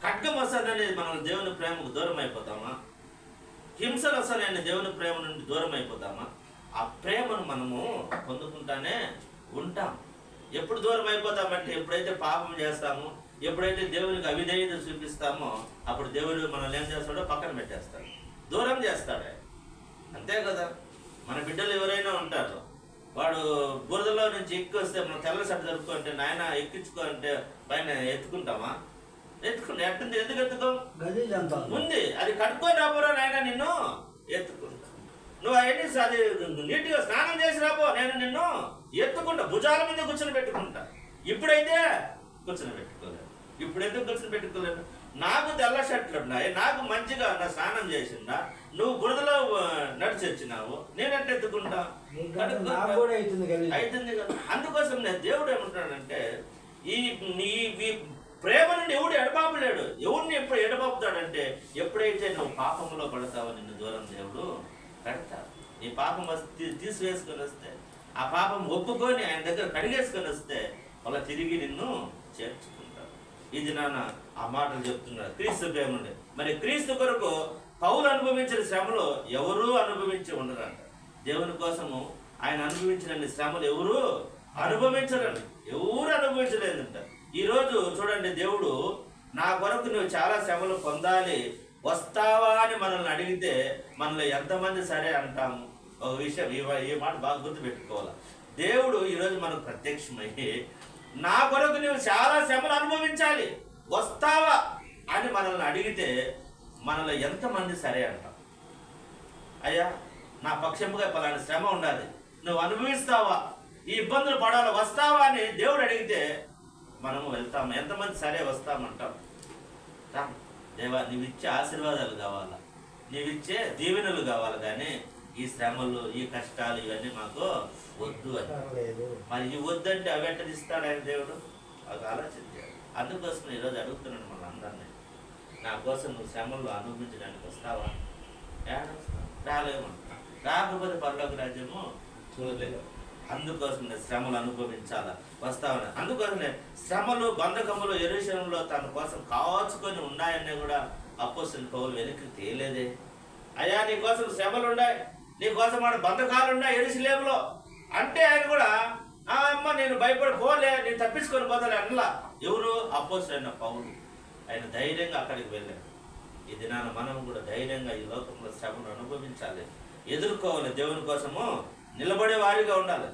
ఖడ్గం వస్తుంది అనేది మనల్ని దేవుని ప్రేమకు దూరం అయిపోతామా? హింసలు వస్తాయని దేవుని ప్రేమ నుండి దూరం అయిపోతామా? ఆ ప్రేమను మనము పొందుకుంటానే ఉంటాం. ఎప్పుడు దూరం అయిపోతామంటే ఎప్పుడైతే పాపం చేస్తామో, ఎప్పుడైతే దేవునికి అవిధేయత చూపిస్తామో, అప్పుడు దేవుడు మనల్ని ఏం చేస్తాడో పక్కన పెట్టేస్తాడు, దూరం చేస్తాడు. అంతే కదా. మన బిడ్డలు ఎవరైనా ఉంటారు, వాడు బురదలో నుంచి ఎక్కి వస్తే మనం తెల్ల సట్టు జరుపుకుంటే నాయన ఎక్కించుకో అంటే పైన ఎత్తుకుంటామా? ఎత్తుకుంటా. ఎట్టుంది? ఎందుకు ఎత్తుకోం? ఉంది. అది కట్టుకొని రాబోరా నాయన, నిన్ను ఎత్తుకుంటా. నువ్వు అవన్నీ అది నీట్గా స్నానం చేసి రాబో, నేను నిన్ను ఎత్తుకుంటా, భుజాల మీద కూర్చొని పెట్టుకుంటా. ఇప్పుడైతే కూర్చొని పెట్టుకోలేదు. ఇప్పుడు ఎందుకు కూర్చొని పెట్టుకోలేదు? నాకు తెల్ల షర్ట్లు ఉన్నాయి, నాకు మంచిగా నా స్నానం చేసిందా, నువ్వు బురదలో నడిచి వచ్చినావు, నేనంటే ఎత్తుకుంటా. అవుతుంది కదా. అందుకోసం నేను దేవుడు ఏమంటాడంటే, ఈ ప్రేమ నుండి ఎవడు ఎడబాపలేడు. ఎవరిని ఎప్పుడు ఎడబాపుతాడంటే, ఎప్పుడైతే నువ్వు పాపంలో పడతావో నిన్ను దూరం దేవుడు పెడతాడు. నీ పాపం తీసివేసుకొని వస్తే, ఆ పాపం ఒప్పుకొని ఆయన దగ్గర కడిగేసుకొని వస్తే వాళ్ళ తిరిగి నిన్ను చేర్చుకుంటాడు. ఇది నాన్న ఆ మాటలు చెప్తున్నారు క్రీస్తు ప్రేమ నుండి. మరి క్రీస్తు కొరకు పౌలు అనుభవించిన శ్రమలు ఎవరూ అనుభవించి ఉండరంట. దేవుని కోసము ఆయన అనుభవించిన శ్రమలు ఎవరు అనుభవించరండి, ఎవరు అనుభవించలేదంట. ఈరోజు చూడండి, దేవుడు నా కొరకు నువ్వు చాలా శ్రమలు పొందాలి, వస్తావా అని మనల్ని అడిగితే మనలో ఎంతమంది సరే అంటాము? ఒక విషయం ఈ మాట బాగా గుర్తుపెట్టుకోవాలి. దేవుడు ఈరోజు మనకు ప్రత్యక్షమయ్యి నా కొరకు నువ్వు చాలా శ్రమలు అనుభవించాలి, వస్తావా అని మనల్ని అడిగితే మనలో ఎంతమంది సరే అంటాం? అయ్యా నా పక్షముగా పలానా శ్రమ ఉండాలి, నువ్వు అనుభవిస్తావా, ఈ ఇబ్బందులు పడాలి, వస్తావా అని దేవుడు అడిగితే మనము వెళ్తాము. ఎంతమంది సరే వస్తామంటాం? దేవా నీవిచ్చే ఆశీర్వాదాలు కావాలా, నీవిచ్చే దీవెనలు కావాలి, కానీ ఈ శ్రమలు, ఈ కష్టాలు ఇవన్నీ మాకు వద్దు అని. మరి ఈ వద్దంటే అవి ఎట్టదిస్తాడు ఆయన దేవుడు? అది ఆలోచించాడు. అందుకోసం ఈరోజు అడుగుతున్నాను మన అందరినీ, నా కోసం నువ్వు శ్రమలు అనుభవించడానికి వస్తావా? రాలేమంట. రాకపోతే పరలోక రాజ్యము చూడలేదు. అందుకోసం శ్రమలు అనుభవించాలా, వస్తావని. అందుకోసమే శ్రమలు, బంధకములు యెరూషలేములో తన కోసం కాచుకొని ఉన్నాయని కూడా అపోస్తలుడైన పౌలు వెనక్కి తేలేదే. అయ్యా నీ కోసం శ్రమలు ఉన్నాయి, నీ కోసం ఆడ బంధకాలు ఉన్నాయి యెరూషలేములో అంటే ఆయన కూడా అమ్మ నేను భయపడిపోలే, నేను తప్పించుకొని పోతాలే అనలా. ఎవరు? అపోస్తలుడైన పౌలు. ఆయన ధైర్యంగా అక్కడికి వెళ్ళాడు. ఈ దినాన మనం కూడా ధైర్యంగా ఈ లోకంలో శ్రమను అనుభవించాలి, ఎదుర్కోవాలి, దేవుని కోసము నిలబడే వారిగా ఉండాలి.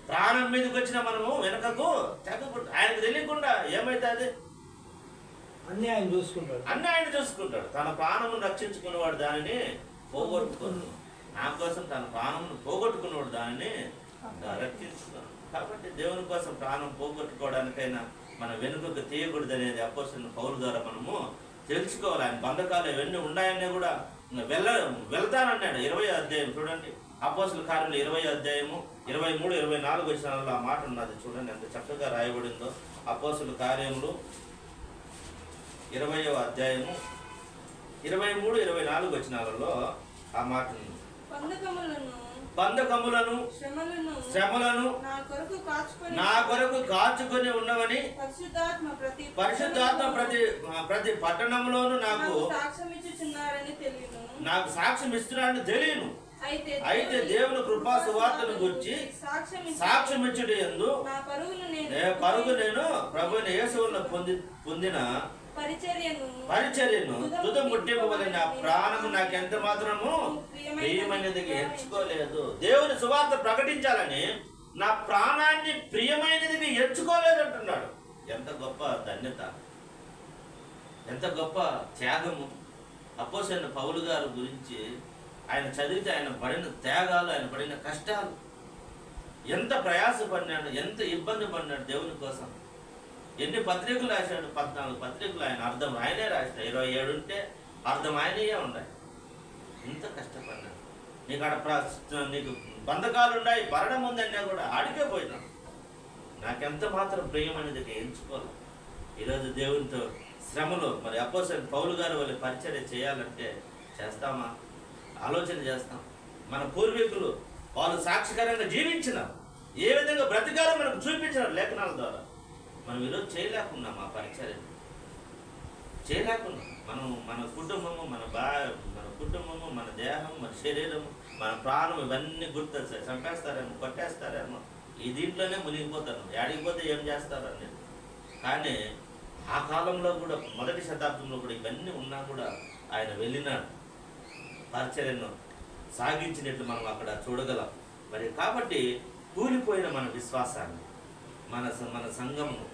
ప్రాణం మీదకి వచ్చిన మనము వెనకకు తెగకుండా, ఆయనకు తెలియకుండా ఏమైతుంది అన్ని ఆయన చూసుకుంటాడు. తన ప్రాణమును రక్షించుకున్నవాడు దానిని పోగొట్టుకున్నాడు. నా కోసం తన ప్రాణమును పోగొట్టుకున్నవాడు దానిని రక్షించుకున్నాడు. కాబట్టి దేవుని కోసం ప్రాణం పోగొట్టుకోవడానికైనా మన వెనుకకు తీయకూడదు అనేది అపోస్తలుడైన పౌలు ద్వారా మనము తెలుసుకోవాలి. ఆయన బంధకాలు ఇవన్నీ ఉన్నాయని కూడా వెళ్తానన్నాడు. 20వ అధ్యాయం చూడండి, అపోస్తలుల కార్యములు 20వ అధ్యాయము 23, 24 వచనాలలో ఆ మాట ఉన్నది. చూడండి ఎంత చక్కగా రాయబడిందో. అపోస్తలుల కార్యములు 20వ అధ్యాయము 23, 24 వచనాలలో ఆ మాట ఉంది. బంధకములను శ్రమలను నా కొరకు కాచుకొని ఉన్నవని పరిశుద్ధాత్మ ప్రతి పట్టణంలోను నాకు సాక్ష్యం ఇస్తున్నాడని తెలియను. అయితే దేవుని కృపా సువార్తను గురించి సాక్ష్యం ఇచ్చుట యందు పరుగు నేను ప్రభువైన యేసు వలన పొందిన పరిచర్యను తుద ముట్టింపు వలె నా ప్రాణము నాకెంత మాత్రము ప్రియమైనదిగా ఎంచుకోలేదు. దేవుని సువార్త ప్రకటించాలని నా ప్రాణాన్ని ప్రియమైనదిగా ఎంచుకోలేదు అంటున్నాడు. ఎంత గొప్ప ధన్యత, ఎంత గొప్ప త్యాగము. అపోస్తలుడైన పౌలు గారి గురించి ఆయన చదివితే ఆయన పడిన త్యాగాలు, ఆయన పడిన కష్టాలు, ఎంత ప్రయాసపడినాడు, ఎంత ఇబ్బంది పడినాడు దేవుని కోసం. ఎన్ని పత్రికలు రాశాడు? 14 పత్రికలు. ఆయన అర్థం ఆయనే రాశాడు. 27 ఉంటే అర్థం ఆయనయే ఉన్నాయి. ఎంత కష్టపడినాడు. నీకు అక్కడ నీకు బంధకాలు ఉన్నాయి, మరణం ఉందన్నా కూడా ఆడికే పోయినాడు. నాకెంత మాత్రం ప్రియమైనది ఎంచుకోవాలి. ఈరోజు దేవునితో శ్రమలో మరి అపోస్తలుడైన పౌలు గారి వల్ల పరిచర్య చేయాలంటే చేస్తామా? ఆలోచన చేస్తాం. మన పూర్వీకులు వాళ్ళు సాక్షికరంగా జీవించినారు, ఏ విధంగా బ్రతికారో మనకు చూపించినారు లేఖనాల ద్వారా. మనం ఈరోజు చేయలేకున్నాం, ఆ పరిచర్యను చేయలేకున్నాం. మన కుటుంబము, మన కుటుంబము, మన దేహం, మన శరీరము, మన ప్రాణం ఇవన్నీ గుర్తొస్తాయి. చంపేస్తారేమో, కొట్టేస్తారేమో, ఈ దీంట్లోనే మునిగిపోతాను. ఏడికి పోతే ఏం చేస్తారు అనేది. కానీ ఆ కాలంలో కూడా, మొదటి శతాబ్దంలో కూడా ఇవన్నీ ఉన్నా కూడా ఆయన వెళ్ళినాడు, పరిచర్యను సాగించినట్లు మనం అక్కడ చూడగలం. మరి కాబట్టి కూలిపోయిన మన విశ్వాసాన్ని, మన సంఘమును,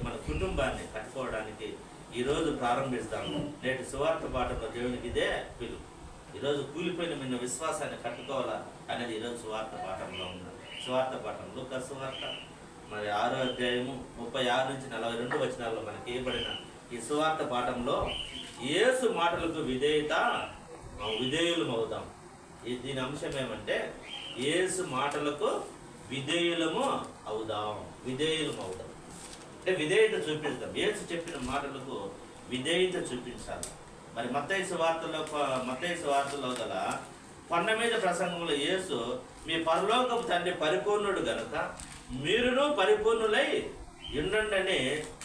మన కుటుంబాన్ని కట్టుకోవడానికి ఈరోజు ప్రారంభిస్తాము. నేటి సువార్త పాఠంలో దేవునికి ఇదే పిలుపు. ఈరోజు కూలిపోయిన మన విశ్వాసాన్ని కట్టుకోవాలా అనేది ఈరోజు సువార్త పాఠంలో ఉన్నది. సువార్త పాఠం లూకా సువార్త మరి 6వ అధ్యాయము 36 నుంచి 42 వచనాల్లో మనకి ఇవ్వబడిన ఈ సువార్త పాఠంలో యేసు మాటలకు విధేయులం అవుదాం. దీని అంశం ఏమంటే యేసు మాటలకు విధేయులము అవుదాం. అంటే విధేయత చూపిస్తాం. యేసు చెప్పిన మాటలకు విధేయత చూపించాలి. మరి మత్తయి సువార్తలో గల కొండ మీద ప్రసంగంలో యేసు మీ పరలోకపు తండ్రి పరిపూర్ణుడు గనుక మీరును పరిపూర్ణులై ఉండండి అని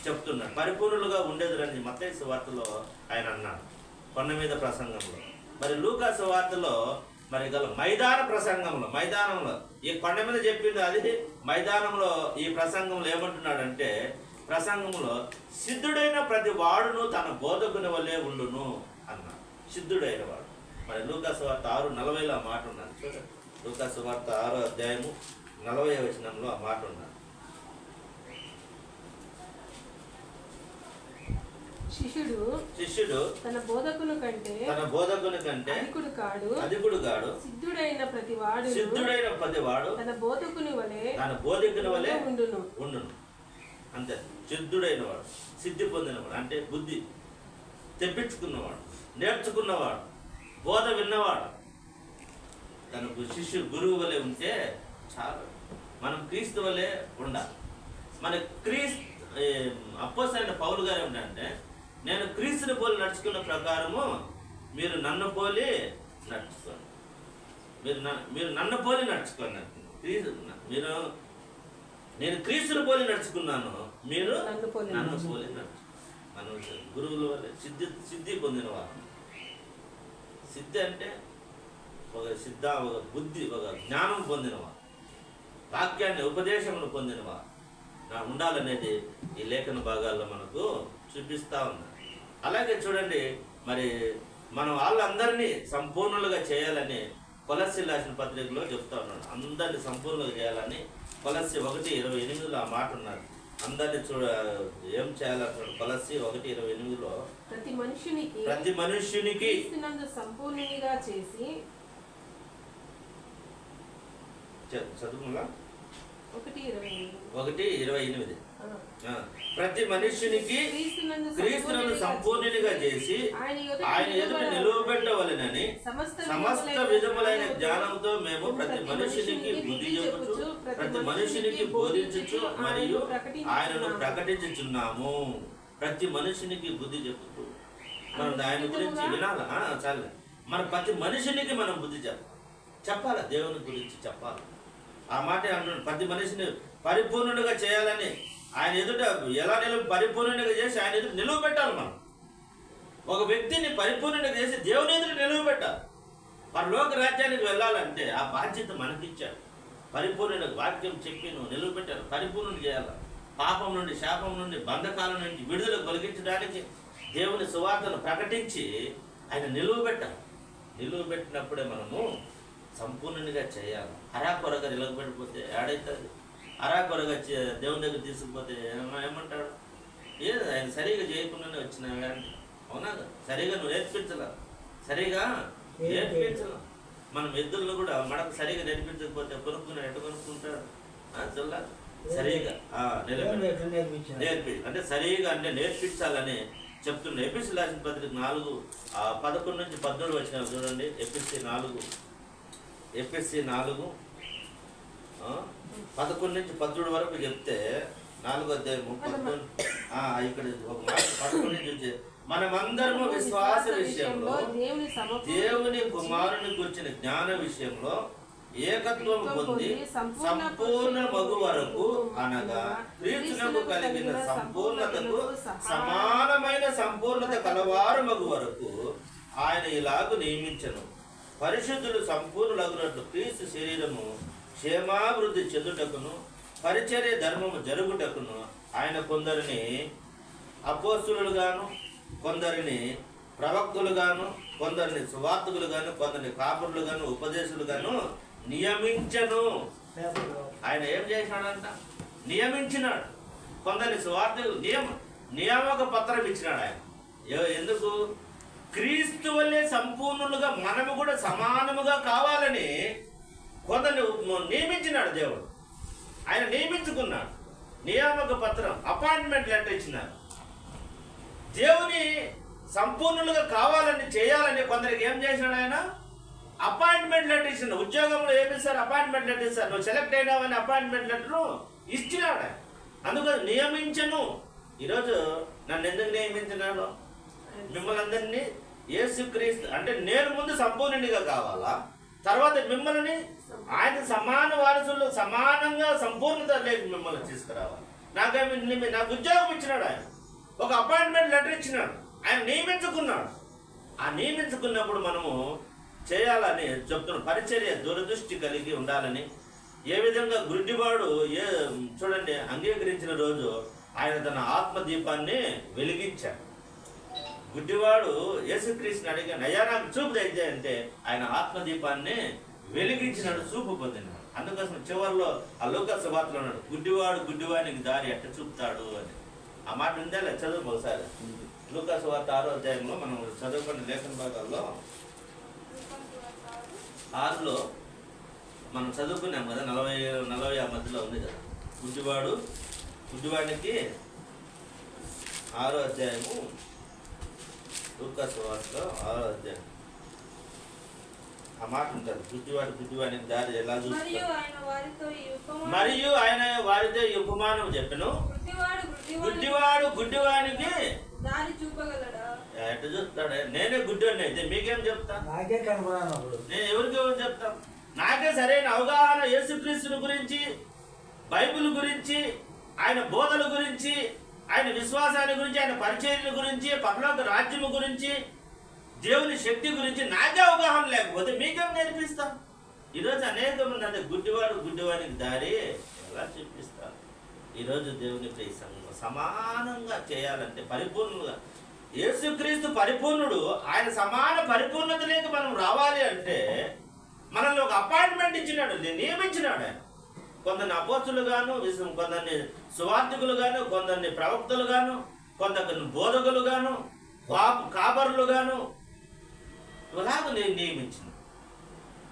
చెప్తున్నాడు. పరిపూర్ణులుగా ఉండేదురని మత్తయి సువార్తలో ఆయన అన్నాడు కొండ మీద ప్రసంగంలో. మరి లూకా సువార్తలో మరి గల మైదానంలో ఈ కొండ మీద చెప్పింది అది. మైదానంలో ఈ ప్రసంగంలో ఏమంటున్నాడంటే, ప్రసంగంలో సిద్ధుడైన ప్రతి వాడును తన బోధకుని వల్లే ఉండును అన్నాడు. సిద్ధుడైన వాడు. మరి లూకా సువార్త 6:40లో ఆ మాట ఉన్నది. చూడండి, లూకా సువార్త 6వ అధ్యాయము 40వ వచనంలో ఆ మాట ఉన్నది. శిష్యుడు తన బోధకుని కంటే అధికుడు కాడు. సిద్ధుడైన ప్రతి వాడు తన బోధకుని వలె ఉండును. అంతే. సిద్ధుడైన వాడు, సిద్ధి పొందినవాడు అంటే బుద్ధి తెప్పించుకున్నవాడు, నేర్చుకున్నవాడు, బోధ విన్నవాడు తన గురువు వలె ఉంటే చాలు. మనం క్రీస్తు వలె ఉండాలి. మన అపోస్తలుడైన పౌలు గారు ఏమిటంటే, నేను క్రీస్తుని పోలి నడుచుకున్న ప్రకారము మీరు నన్ను పోలి నడుచుకోండి. మీరు నన్ను పోలి నడుచుకోండి. నేను క్రీస్తుని పోలి నడుచుకున్నాను, మీరు నన్ను పోలి నడుచు. మనం గురువుల వల్ల సిద్ధి పొందినవారు. సిద్ధి అంటే ఒక బుద్ధి, ఒక జ్ఞానం పొందినవారు, వాక్యాన్ని ఉపదేశమును పొందినవారు ఉండాలనేది ఈ లేఖన భాగాల్లో మనకు చూపిస్తూ ఉన్నారు. అలాగే చూడండి, మరి మనం వాళ్ళందరినీ సంపూర్ణులుగా చేయాలని కొలస్సీ రాసిన పత్రికలో చెప్తా ఉన్నాడు. అందరినీ సంపూర్ణంగా చేయాలని కొలస్సీ 1:28లో ఆ మాట ఉన్నారు. అందరినీ ఏం చేయాలంటాడు కొలస్సీ 1:28లో, ప్రతి మనుష్యునికి సంపూర్ణంగా చేసి చదువులా 1:28. ప్రతి మనుష్యునికి క్రీస్తునందు సంపూర్ణునిగా చేసి ఆయన ఎదుట నిలువబెట్టవలెనని సమస్త విధములైన జ్ఞానంతో మేము ప్రతి మనుష్యునికి బుద్ధి చెప్పుచు ప్రతి మనుష్యునికి బోధించుచు మరియు ఆయనను ప్రకటించుచున్నాము. ప్రతి మనుషునికి బుద్ధి చెప్పుతూ మనం ఆయన గురించి వినాలా? చాలు. మన ప్రతి మనుషునికి మనం బుద్ధి చెప్పాలి, దేవుని గురించి చెప్పాలి. ఆ మాట అంటున్నాడు, ప్రతి మనిషిని పరిపూర్ణుడిగా చేయాలని ఆయన ఎదుట ఎలా పరిపూర్ణుడిగా చేసి ఆయన ఎదుట నిలువ పెట్టాలి. మనం ఒక వ్యక్తిని పరిపూర్ణుడిగా చేసి దేవుని ఎదుట నిలువ పెట్టాలి. పరలోక రాజ్యానికి వెళ్ళాలంటే ఆ బాధ్యత మనకిచ్చాడు. పరిపూర్ణుడి వాక్యం చెప్పి నువ్వు నిలువ పెట్టాలి, పరిపూర్ణుడు చేయాలి. పాపం నుండి, శాపం నుండి, బంధకాల నుండి విడుదల కలిగించడానికి దేవుని సువార్తను ప్రకటించి ఆయన నిలువ పెట్టాలి. నిలువ పెట్టినప్పుడే మనము సంపూర్ణునిగా చేయాలి. అరాకొరగా నిలబడిపోతే ఏడైతుంది? అరాకొరగా దేవుని దగ్గర తీసుకుపోతే ఏమంటాడు? ఏది ఆయన సరిగా చేయకుండానే వచ్చినావే అంటే అవునా? సరిగా నువ్వు నేర్పించాల, సరిగా నేర్పించాల. మనం ఎద్దులను కూడా మనకు సరిగా నేర్పించకపోతే కొనుక్కుని ఎట్టు కొనుక్కుంటాడు? చల్లా సరిగా నేర్పి అంటే సరిగా అంటే నేర్పించాలని చెప్తున్నాడు. ఎపిసి రాసిన పత్రిక 4:11-17 చూడండి. ఎపిసి 4:11-17 వరకు చెప్తే 4వ అధ్యాయము 11 ఇక్కడ ఒక మాట 11 నుంచి మనమందరము విశ్వాస విషయంలో దేవుని కుమారుని గురించిన జ్ఞాన విషయంలో ఏకత్వం పొంది సంపూర్ణ మగు వరకు అనగా క్రీస్తునకు కలిగిన సంపూర్ణతకు సమానమైన సంపూర్ణత కలవారు మగు వరకు ఆయన ఇలాగు నియమించను. పరిశుద్ధులు సంపూర్ణులగునట్లు క్రీస్తు శరీరము క్షేమాభివృద్ధి చెందుటకును పరిచర్య ధర్మము జరుగుటకును ఆయన కొందరిని అపోస్తులుగాను, కొందరిని ప్రవక్తులుగాను, కొందరిని సువార్తికులుగాను, కొందరిని కాపురులుగాను, ఉపదేశులుగాను నియమించను. ఆయన ఏం చేసినాడంట? నియమించినాడు. కొందరిని సువార్తికులు నియామక పత్రం ఇచ్చినాడు ఆయన. ఎందుకు? క్రీస్తు వల్లే సంపూర్ణులుగా మనము కూడా సమానముగా కావాలని కొందరిని నియమించినాడు దేవుడు. ఆయన నియమించుకున్నాడు. నియామక పత్రం, అపాయింట్మెంట్ లెటర్ ఇచ్చినారు. దేవుని సంపూర్ణులుగా కావాలని చేయాలని కొందరికి ఏం చేసినాడు ఆయన? అపాయింట్మెంట్ లెటర్ ఇచ్చిన. ఉద్యోగంలో ఏమిస్తారు? అపాయింట్మెంట్ లెటర్ ఇస్తారు. నువ్వు సెలెక్ట్ అయినావని అపాయింట్మెంట్ లెటర్ ఇచ్చినాడు. అందుకని నియమించను. ఈరోజు నన్ను ఎందుకు నియమించినాడు? మిమ్మల్ని అందరినీ యేసుక్రీస్తు అంటే నేను ముందు సంపూర్ణునిగా కావాలా, తర్వాత మిమ్మల్ని ఆయన సమాన వారసులు సమానంగా సంపూర్ణత లేక మిమ్మల్ని తీసుకురావాలి. నాకు ఉద్యోగం ఇచ్చినాడు ఆయన. ఒక అపాయింట్మెంట్ లెటర్ ఇచ్చినాడు. ఆయన నియమించుకున్నాడు. ఆ నియమించుకున్నప్పుడు మనము చేయాలని చెప్తున్నాడు. పరిచర్య దూరదృష్టి కలిగి ఉండాలని. ఏ విధంగా గుడ్డివాడు చూడండి అంగీకరించిన రోజు ఆయన తన ఆత్మదీపాన్ని వెలిగించాడు. గుడ్డివాడు యేసుక్రీస్తుని అడిగాడు, అయ్యా నాకు చూపు తెచ్చే అంటే ఆయన ఆత్మదీపాన్ని వెలిగించినాడు, చూపు పొందినాడు. అందుకోసం చివరిలో ఆ లూకా సువార్తలో ఉన్నాడు, గుడ్డివాడు గుడ్డివానికి దారి ఎట్ట చూపుతాడు అని. ఆ మాట ఉందా? చదువు ఒకసారి. లూకా సువార్త 6వ అధ్యాయంలో మనం చదువుకున్న లేఖన భాగాల్లో 6లో మనం చదువుకున్నాం కదా, 40 ఆ మధ్యలో ఉంది కదా. గుడ్డివాడికి 6వ అధ్యాయము లూకా సువార్తలో 6వ అధ్యాయం ఆ మాట ఉంటుంది. గుడ్డివాడికి దారి ఎలా చూస్తాడు? మరియు ఆయన వారితో ఈ ఉపమానం చెప్పను, గుడ్డివాడు గుడ్డివానికి దారి చూపగలడా? ఎట్ట చూస్తాడే? నేనే గుడ్డివాడిని అయితే మీకేం చెప్తా? నాకే కనబడాను. నేను ఎవరికి చెప్తాను? నాకే సరైన అవగాహన యేసుక్రీస్తుని గురించి, బైబిల్ గురించి, ఆయన బోధల గురించి, ఆయన విశ్వాసాన్ని గురించి, ఆయన పరిచర్యల గురించి, పరలోక రాజ్యము గురించి, దేవుని శక్తి గురించి నాకే అవగాహన లేకపోతే మీకేం నేర్పిస్తాం? ఈరోజు అనేక మంది అంటే గుడ్డివాడు గుడ్డివాడికి దారి ఎలా చూపిస్తారు? ఈరోజు దేవుని సంఘం సమానంగా చేయాలంటే పరిపూర్ణంగా యేసుక్రీస్తు పరిపూర్ణుడు. ఆయన సమాన పరిపూర్ణతలోకి మనం రావాలి అంటే మనల్ని ఒక అపాయింట్మెంట్ ఇచ్చినాడు, నియమించినాడు ఆయన. కొందరిని అపోస్తులుగాను, కొందరిని సువార్తికులుగాను, కొందరిని ప్రవక్తలుగాను, కొందరిని బోధకులుగాను, కాపరులుగాను ఇలాగ నేను నియమించిన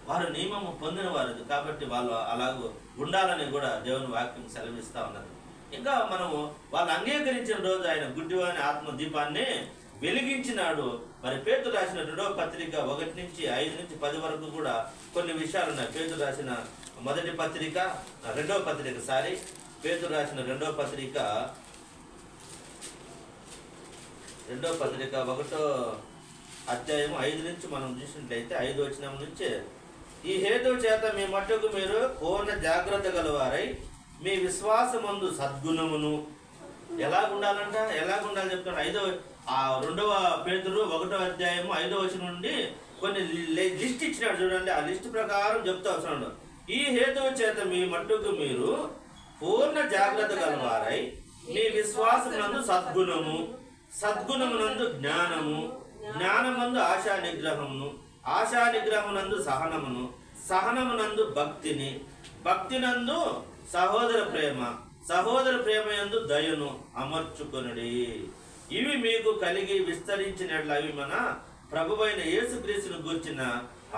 వారు నియమము పొందిన వారు కాబట్టి వాళ్ళు అలాగూ ఉండాలని కూడా దేవుని వాక్యం సెలవిస్తూ ఉన్నది. ఇంకా మనము వాళ్ళు అంగీకరించిన రోజు ఆయన గుడ్డివాని ఆత్మ దీపాన్ని వెలిగించినాడు. మరి పేతురు రాసిన 2వ పత్రిక 1 నుంచి 5 నుంచి 10 వరకు కూడా కొన్ని విషయాలు ఉన్నాయి. పేతురు రాసిన మొదటి పత్రిక 2వ పత్రిక పేతురు రాసిన 2వ పత్రిక 1వ అధ్యాయం 5 నుంచి మనం చూసినట్లయితే 5వ వచనం నుంచి, ఈ హేతువు చేత మీ మట్టుకు మీరు పూర్ణ జాగ్రత్త గలవారై మీ విశ్వాసమందు సద్గుణమును ఎలాగుండాలంట, ఎలాగుండాలి చెప్తాడు. 2వ పేతురు 1వ అధ్యాయము 5వ వచనం నుండి కొన్ని లిస్ట్ ఇచ్చినాడు చూడండి. ఆ లిస్ట్ ప్రకారం చెప్తా వస్తున్నాడు. ఈ హేతువు చేత మీ మట్టుకు మీరు పూర్ణ జాగ్రత్త గలవారై మీ విశ్వాసమునందు సద్గుణము, సద్గుణమునందు జ్ఞానము, జ్ఞానమందు ఆశా నిగ్రహమును, ఆశా నిగ్రహమునందు సహనమును, సహనమునందు భక్తిని, భక్తినందు సహోదర ప్రేమ, సహోదర ప్రేమయందు దయను అమర్చుకొనుడి. ఇవి మీకు కలిగి విస్తరించినట్లు అవి మన ప్రభువైన యేసుక్రీస్తును గూర్చిన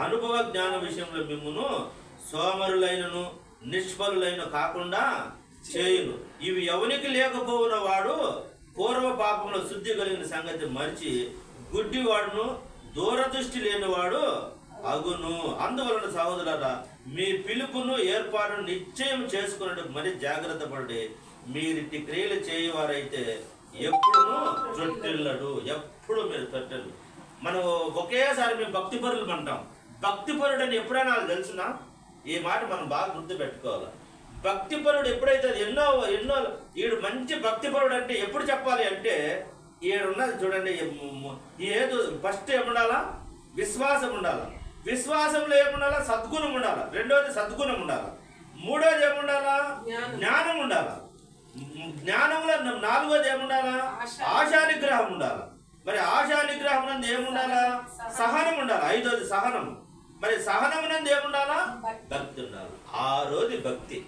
అనుభవ జ్ఞాన విషయంలో మిమ్మును సోమరులైనను నిష్ఫలులైన కాకుండా చేయును. ఇవి ఎవనికి లేకపోవున వాడు పూర్వ పాపంలో శుద్ధి కలిగిన సంగతి మరిచి గుడ్డివాడును దూరదృష్టి లేనివాడు అగును. అందువలన సహోదరులారా, మీ పిలుపును ఏర్పాటును నిశ్చయం చేసుకున్నట్టు మరి జాగ్రత్త పడి మీరిట్టి క్రియలు చేయవారైతే ఎప్పుడు తొట్టిల్లడు, ఎప్పుడు మీరు తొట్టెళ్ళు. మనం ఒకేసారి మేము భక్తిపరులు అంటాం. భక్తిపరుడు అని ఎప్పుడైనా తెలుసునా? ఈ మాట మనం బాగా గుర్తు పెట్టుకోవాలి. భక్తిపరుడు ఎప్పుడైతే ఎన్నో ఈడు మంచి భక్తిపరుడు అంటే ఎప్పుడు చెప్పాలి అంటే ఈడున్నది చూడండి. ఏదో ఫస్ట్ ఏముండాలా? విశ్వాసం ఉండాలా. విశ్వాసంలో ఏముండాలా? సద్గుణం ఉండాలా. రెండోది సద్గుణం ఉండాలా. మూడోది ఏముండాలా? జ్ఞానం ఉండాలా. జ్ఞానంలో నాలుగోది ఏముండాలా? ఆశా నిగ్రహం ఉండాలా. మరి ఆశా నిగ్రహం నందు ఏముండాలా? సహనం ఉండాలి. ఐదోది సహనం. మరి సహనం నందు ఏముండాలా? భక్తి ఉండాలి. ఆరోది భక్తి.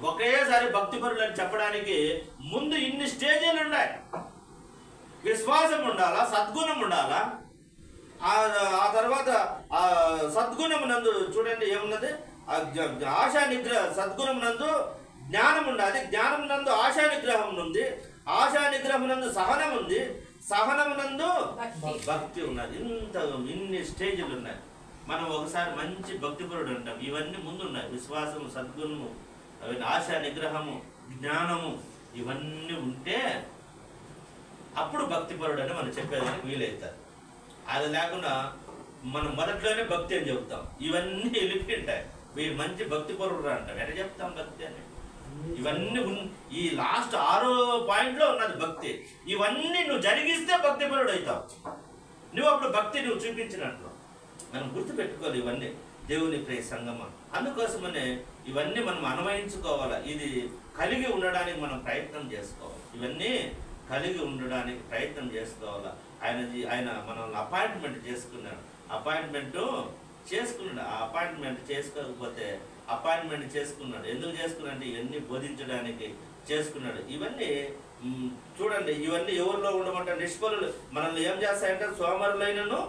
ఒకేసారి భక్తిపరులు అని చెప్పడానికి ముందు ఇన్ని స్టేజీలు ఉన్నాయి. విశ్వాసం ఉండాలా, సద్గుణం ఉండాలా, ఆ తర్వాత ఆ సద్గుణం నందు చూడండి ఏమున్నది? ఆశా నిగ్రహ, సద్గుణం నందు జ్ఞానం ఉండాలి, జ్ఞానం నందు ఆశా నిగ్రహం ఉంది, ఆశా నిగ్రహం నందు సహనం ఉంది, సహనం నందు భక్తి ఉన్నది. ఇన్ని స్టేజ్లు ఉన్నాయి. మనం ఒకసారి మంచి భక్తిపరుడు అంటాం. ఇవన్నీ ముందున్నాయి. విశ్వాసము, సద్గుణము, అవన్నీ ఆశా నిగ్రహము, జ్ఞానము, ఇవన్నీ ఉంటే అప్పుడు భక్తిపరుడు అని మనం చెప్పేదానికి వీలవుతారు. అది లేకుండా మనం మొదట్లోనే భక్తి అని చెప్తాం. ఇవన్నీ వెళ్ళిపోయింటాయి. వీడు మంచి భక్తిపరుడు అంటాం. ఎట్లా చెప్తాం భక్తి అని? ఇవన్నీ ఈ లాస్ట్ 6వ పాయింట్లో ఉన్నది భక్తి. ఇవన్నీ నువ్వు జరిగిస్తే భక్తిపరుడు అవుతావు. నువ్వు అప్పుడు భక్తి నువ్వు చూపించినట్లు మనం గుర్తుపెట్టుకోవాలి. ఇవన్నీ దేవుని ప్రియ సంగమ. అందుకోసమనే ఇవన్నీ మనం అన్వయించుకోవాలి. ఇది కలిగి ఉండడానికి మనం ప్రయత్నం చేసుకోవాలి. ఇవన్నీ కలిగి ఉండడానికి ప్రయత్నం చేసుకోవాలి. ఆయన మనల్ని అపాయింట్మెంట్ చేసుకున్నాడు. అపాయింట్మెంట్ చేసుకున్నాడు. ఆ అపాయింట్మెంట్ చేసుకోకపోతే అపాయింట్మెంట్ చేసుకున్నాడు. ఎందుకు చేసుకున్నాడు? ఇవన్నీ బోధించడానికి చేసుకున్నాడు. ఇవన్నీ చూడండి. ఇవన్నీ ఎవరిలో ఉండమంటే నిష్ఫలులు మనల్ని ఏం చేస్తాయంటే సోమరులైనను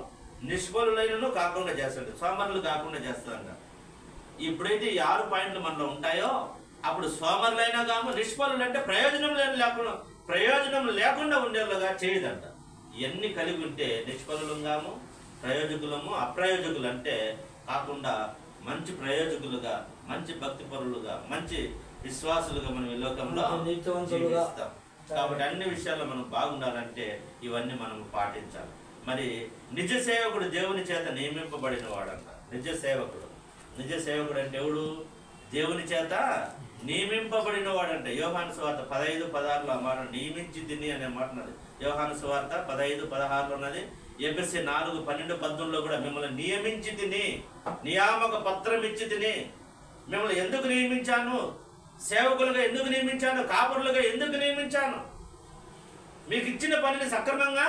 నిష్ఫలులైనను కాకుండా చేస్తాడు. సోమరులు కాకుండా చేస్తాడంట. ఇప్పుడైతే ఈ 6 పాయింట్లు మనలో ఉంటాయో అప్పుడు సోమరులైనా కాము, నిష్ఫలులు అంటే ప్రయోజనం లేకుండా ఉండేలాగా చేయదంట. ఇవన్నీ కలిగి ఉంటే నిష్ఫలులం కాము, ప్రయోజకులము, అప్రయోజకులు అంటే కాకుండా మంచి ప్రయోజకులుగా, మంచి భక్తిపరులుగా, మంచి విశ్వాసులుగా మనం ఈ లోకంలో జీవిస్తాం. కాబట్టి అన్ని విషయాల్లో మనం బాగుండాలంటే ఇవన్నీ మనం పాటించాలి. మరి నిజ సేవకుడు దేవుని చేత నియమింపబడిన వాడంట. నిజ సేవకుడు అంటే ఎవడు? దేవుని చేత నియమింపబడిన వాడంట. యోహాను సువార్త 15:16 ఆ మాట నియమించి తిని అనే మాట ఉన్నది. యోహాను సువార్త 15:16 ఉన్నది. ఎఫెసీ 4:12-18 కూడా మిమ్మల్ని నియమించి తిని, నియామక పత్రం ఇచ్చి తిని, మిమ్మల్ని ఎందుకు నియమించాను? సేవకులుగా ఎందుకు నియమించాను? కాపురులుగా ఎందుకు నియమించాను? మీకు ఇచ్చిన పనిని సక్రమంగా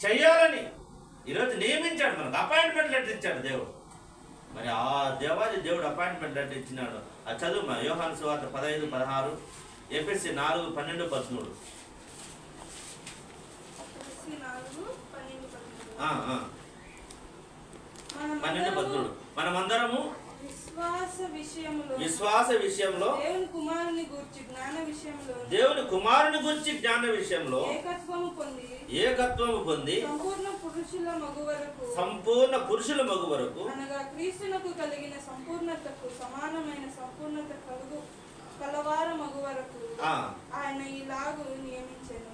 చెయ్యాలని ఈరోజు నియమించాడు. మనకు అపాయింట్మెంట్ లెటర్ ఇచ్చాడు దేవుడు. మరి ఆ దేవుడు అపాయింట్మెంట్ లెటర్ ఇచ్చినాడు. ఆ చదువు యోహాను సువార్త 15:16, ఎఫెసీ 4:12-13. 12-13. మనమందరము విశ్వాస విషయంలో దేవుని కుమారుని గూర్చి జ్ఞాన విషయంలో ఏకత్వము పొంది సంపూర్ణ పురుషుల మగు వరకు అనగా క్రీస్తునకు కలిగిన సంపూర్ణతకు సమానమైన సంపూర్ణత కలవార మగు వరకు ఆయన ఇలాగూ నియమించాను.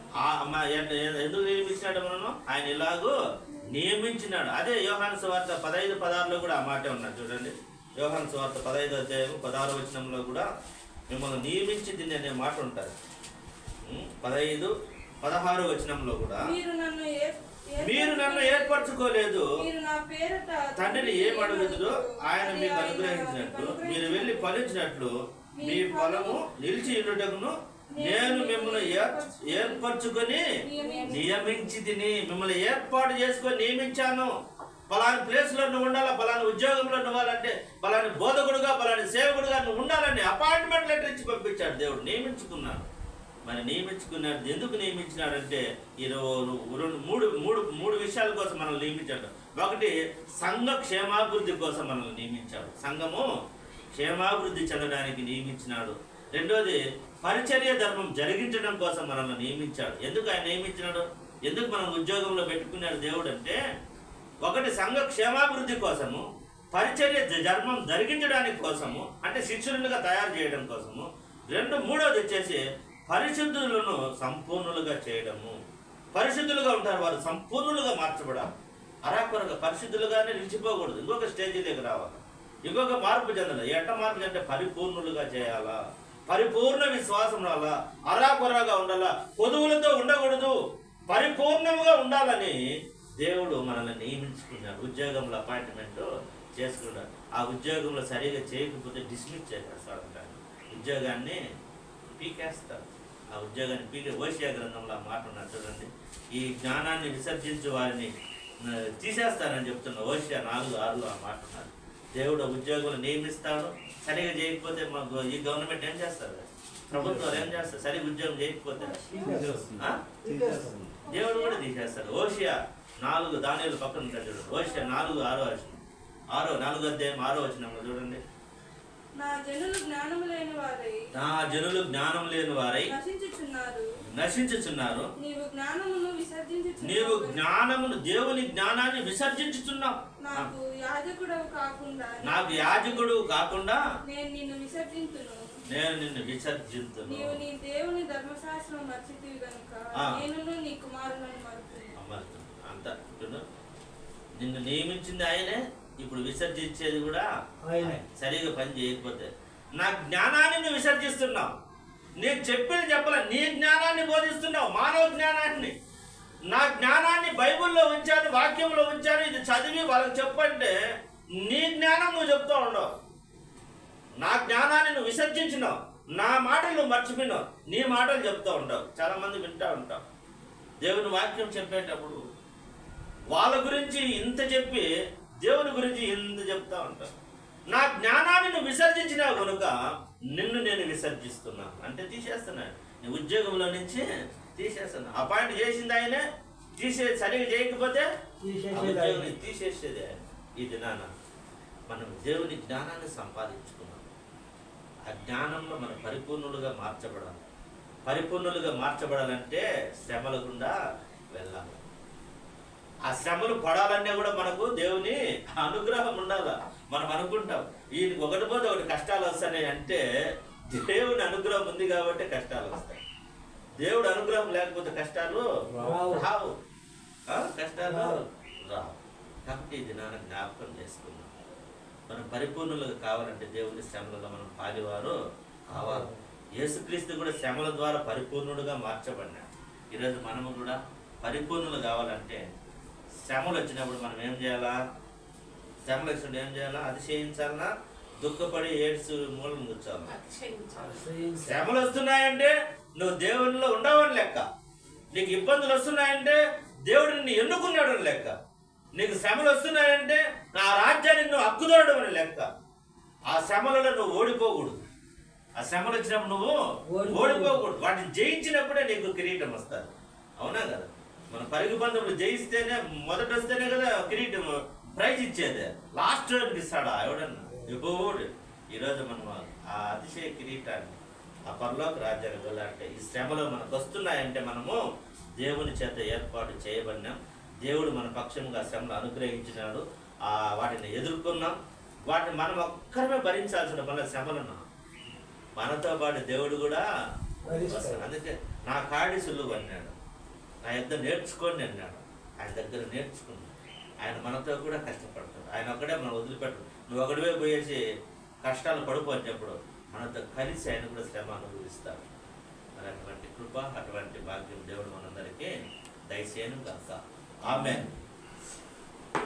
ఎందుకు నియమించినాడు? మనను ఆయన ఇలాగూ నియమించినాడు. అదే యోహాను సువార్త 15:16 కూడా ఆ మాటే ఉన్నాడు. చూడండి, యోహాను సువార్త 15:16 కూడా మిమ్మల్ని నియమించింది అనే మాట ఉంటుంది. 15:16 కూడా మీరు నన్ను ఏర్పరచుకోలేదు, తండ్రిని ఏం అడుగుతుందో ఆయన మీకు అనుగ్రహించినట్లు మీరు వెళ్ళి ఫలించినట్లు మీ ఫలము నిలిచి ఉండుటకును నేను మిమ్మల్ని ఏర్పరచుకొని నియమించి తిని మిమ్మల్ని ఏర్పాటు చేసుకొని నియమించాను. పలాని ప్లేస్ లో నువ్వు ఉండాలా, పలాని ఉద్యోగంలో నువ్వాలంటే, పలాని బోధకుడుగా, పలాని సేవకుడుగా నువ్వు ఉండాలని అపాయింట్మెంట్ లెటర్ ఇచ్చి పంపించాడు దేవుడు. నియమించుకున్నాడు. మరి నియమించుకున్నాడు. ఎందుకు నియమించినాడంటే మూడు విషయాల కోసం మనల్ని నియమించాడు. ఒకటి, సంఘ క్షేమాభివృద్ధి కోసం మనల్ని నియమించాడు. సంఘము క్షేమాభివృద్ధి చెందడానికి నియమించినాడు. రెండోది, పరిచర్య ధర్మం జరిగించడం కోసం మనల్ని నియమించాడు. ఎందుకు ఆయన నియమించినాడు? ఎందుకు మనం ఉద్యోగంలో పెట్టుకున్నాడు దేవుడు అంటే, ఒకటి సంఘ క్షేమాభివృద్ధి కోసము, పరిచర్య ధర్మం జరిగించడానికి కోసము, అంటే శిష్యులుగా తయారు చేయడం కోసము. మూడోది వచ్చేసి పరిశుద్ధులను సంపూర్ణులుగా చేయడము. పరిశుద్ధులుగా ఉంటారు వారు, సంపూర్ణులుగా మార్చబడాలి. అరాకొరగా పరిశుద్ధులుగానే నిలిచిపోకూడదు, ఇంకొక స్టేజీలోకి రావాలి, ఇంకొక మార్పు చెందాలి. ఎట్ట మార్పు చెందంటే పరిపూర్ణులుగా చేయాలా, పరిపూర్ణ విశ్వాసం రాలా, అరాకొరగా ఉండాలా, పొదువులతో ఉండకూడదు, పరిపూర్ణంగా ఉండాలని దేవుడు మనల్ని నియమించుకున్నాడు. ఉద్యోగంలో అపాయింట్మెంట్ చేసుకున్నాడు. ఆ ఉద్యోగంలో సరిగా చేయకపోతే డిస్మిస్ చేసేస్తాడు, ఉద్యోగాన్ని పీకేస్తాడు. ఆ ఉద్యోగాన్ని హోషేయ గ్రంథంలో మాట ఉన్నాడు చూడండి, ఈ జ్ఞానాన్ని విసర్జించు వారిని తీసేస్తానని చెప్తున్నా. హోషేయ 4:6 ఆ మాట ఉన్నాడు. దేవుడు ఉద్యోగులు నియమిస్తాడు, సరిగా చేయకపోతే మాకు ఈ గవర్నమెంట్ ఏం చేస్తారు, ప్రభుత్వాలు ఏం చేస్తారు, సరిగా ఉద్యోగం చేయకపోతే దేవుడు కూడా తీసేస్తాడు. హోషేయ 4 దానియేలు పక్కన ఉంటాడు చూడండి. హోషేయ 4:6 చూడండి. నా జనులు జ్ఞానం లేని వారై నశించుచున్నారు. నీవు జ్ఞానమును, దేవుని జ్ఞానాన్ని విసర్జించుచున్నావు. నాకు యాజకుడు కాకుండా నేను నిన్ను విసర్జింతును. నీవు నీ దేవుని ధర్మశాస్త్రం మర్చితివి గనుక నేనును నీ కుమారులను మరుతును. అంత నిన్ను నియమించింది ఆయనే, ఇప్పుడు విసర్జించేది కూడా సరిగా పని చేయకపోతే. నా జ్ఞానాన్ని నువ్వు విసర్జిస్తున్నావు. నేను చెప్పింది చెప్పలే, నీ జ్ఞానాన్ని బోధిస్తున్నావు, మానవ జ్ఞానాన్ని. నా జ్ఞానాన్ని బైబిల్లో ఉంచాను, వాక్యంలో ఉంచాను, ఇది చదివి వాళ్ళకి చెప్పంటే నీ జ్ఞానం నువ్వు చెప్తూ ఉండవు. నా జ్ఞానాన్ని నువ్వు విసర్జించినావు, నా మాటలు నువ్వు మర్చిపోయినావు, నీ మాటలు చెప్తూ ఉంటావు. చాలా మంది వింటూ ఉంటావు. దేవుని వాక్యం చెప్పేటప్పుడు వాళ్ళ గురించి ఇంత చెప్పి దేవుని గురించి ఇంత చెప్తా ఉంటావు. నా జ్ఞానాన్ని నువ్వు విసర్జించినావు కనుక నిన్ను నేను విసర్జిస్తున్నాను అంటే తీసేస్తున్నాను. నీ ఉద్యోగంలో నుంచి తీసేస్తున్నా. అపాయింట్ చేసింది ఆయనే, సరిగా చేయకపోతే ఉద్యోగం తీసేసేదే. ఈ దినాన మనం దేవుని జ్ఞానాన్ని సంపాదించుకున్నాం. ఆ జ్ఞానంలో మనం పరిపూర్ణులుగా మార్చబడాలి. పరిపూర్ణులుగా మార్చబడాలంటే శ్రమల గుండా వెళ్ళాలి. ఆ శ్రమలు పడాలన్నా కూడా మనకు దేవుని అనుగ్రహం ఉండాలి. మనం అనుకుంటాం ఈయనకి ఒకటి పోతే ఒకటి కష్టాలు వస్తాయి అంటే దేవుని అనుగ్రహం ఉంది కాబట్టి కష్టాలు వస్తాయి. దేవుడు అనుగ్రహం లేకపోతే కష్టాలు రావు. కష్టాలు రావు. కాబట్టి ఇది నాన్న జ్ఞాపకం చేసుకున్నాం. మనం పరిపూర్ణులుగా కావాలంటే దేవుని శ్రమలలో మనం పాలివారు కావాలి. యేసుక్రీస్తు కూడా శ్రమల ద్వారా పరిపూర్ణుడుగా మార్చబడినాడు. ఈరోజు మనము కూడా పరిపూర్ణులు కావాలంటే శ్రమలు వచ్చినప్పుడు మనం ఏం చేయాలా? శ్రమలు వచ్చినప్పుడు ఏం చేయాలా? అతిశయించాలన్నా, దుఃఖపడి ఏడ్స్ మూలం కూర్చోాలి. శ్రమలు వస్తున్నాయంటే నువ్వు దేవునిలో ఉండవని లెక్క. నీకు ఇబ్బందులు వస్తున్నాయంటే దేవుడు నిన్ను ఎన్నుకున్నాడు అని లెక్క. నీకు శ్రమలు వస్తున్నాయంటే నా రాజ్యాన్ని నువ్వు హక్కుదోడడం అని లెక్క. ఆ శ్రమలలో నువ్వు ఓడిపోకూడదు. ఆ శ్రమలు వచ్చినప్పుడు నువ్వు ఓడిపోకూడదు. వాటిని జయించినప్పుడే నీకు కిరీటం వస్తుంది. అవునా కదా? మన పరుగు పందెంలు జయిస్తేనే, మొదట వస్తేనే కదా కిరీటం ప్రైజ్ ఇచ్చేదే. లాస్ట్ ఇస్తాడా ఎవడన్నా? ఎప్పుడు ఈరోజు మనం ఆ అతిశయ కిరీటాన్ని ఆ పరలోక రాజ్యానికి వెళ్ళాలంటే ఈ శ్రమలు మనకు వస్తున్నాయంటే మనము దేవుని చేత ఏర్పాటు చేయబడినాం. దేవుడు మన పక్షంగా శ్రమలు అనుగ్రహించినాడు. వాటిని ఎదుర్కొన్నాం. వాటిని మనం ఒక్కరమే భరించాల్సిన మన శ్రమలను మనతో పాటు దేవుడు కూడా వస్తాడు. అందుకే నా కాడి సులువు అన్నాడు, నా యొద్ద నేర్చుకోండి అన్నాడు. ఆయన దగ్గర నేర్చుకున్నాడు. ఆయన మనతో కూడా కష్టపడతాడు. ఆయన ఒక్కడే మనం వదిలిపెట్టడు. నువ్వు ఒకటివే పోయేసి కష్టాలు పడిపోయినప్పుడు మనతో కలిసి ఆయన కూడా శ్రమ అనుభవిస్తాడు. మరి అటువంటి కృప, అటువంటి భాగ్యం దేవుడు మనందరికీ దయచేయను గాక. ఆమేన్.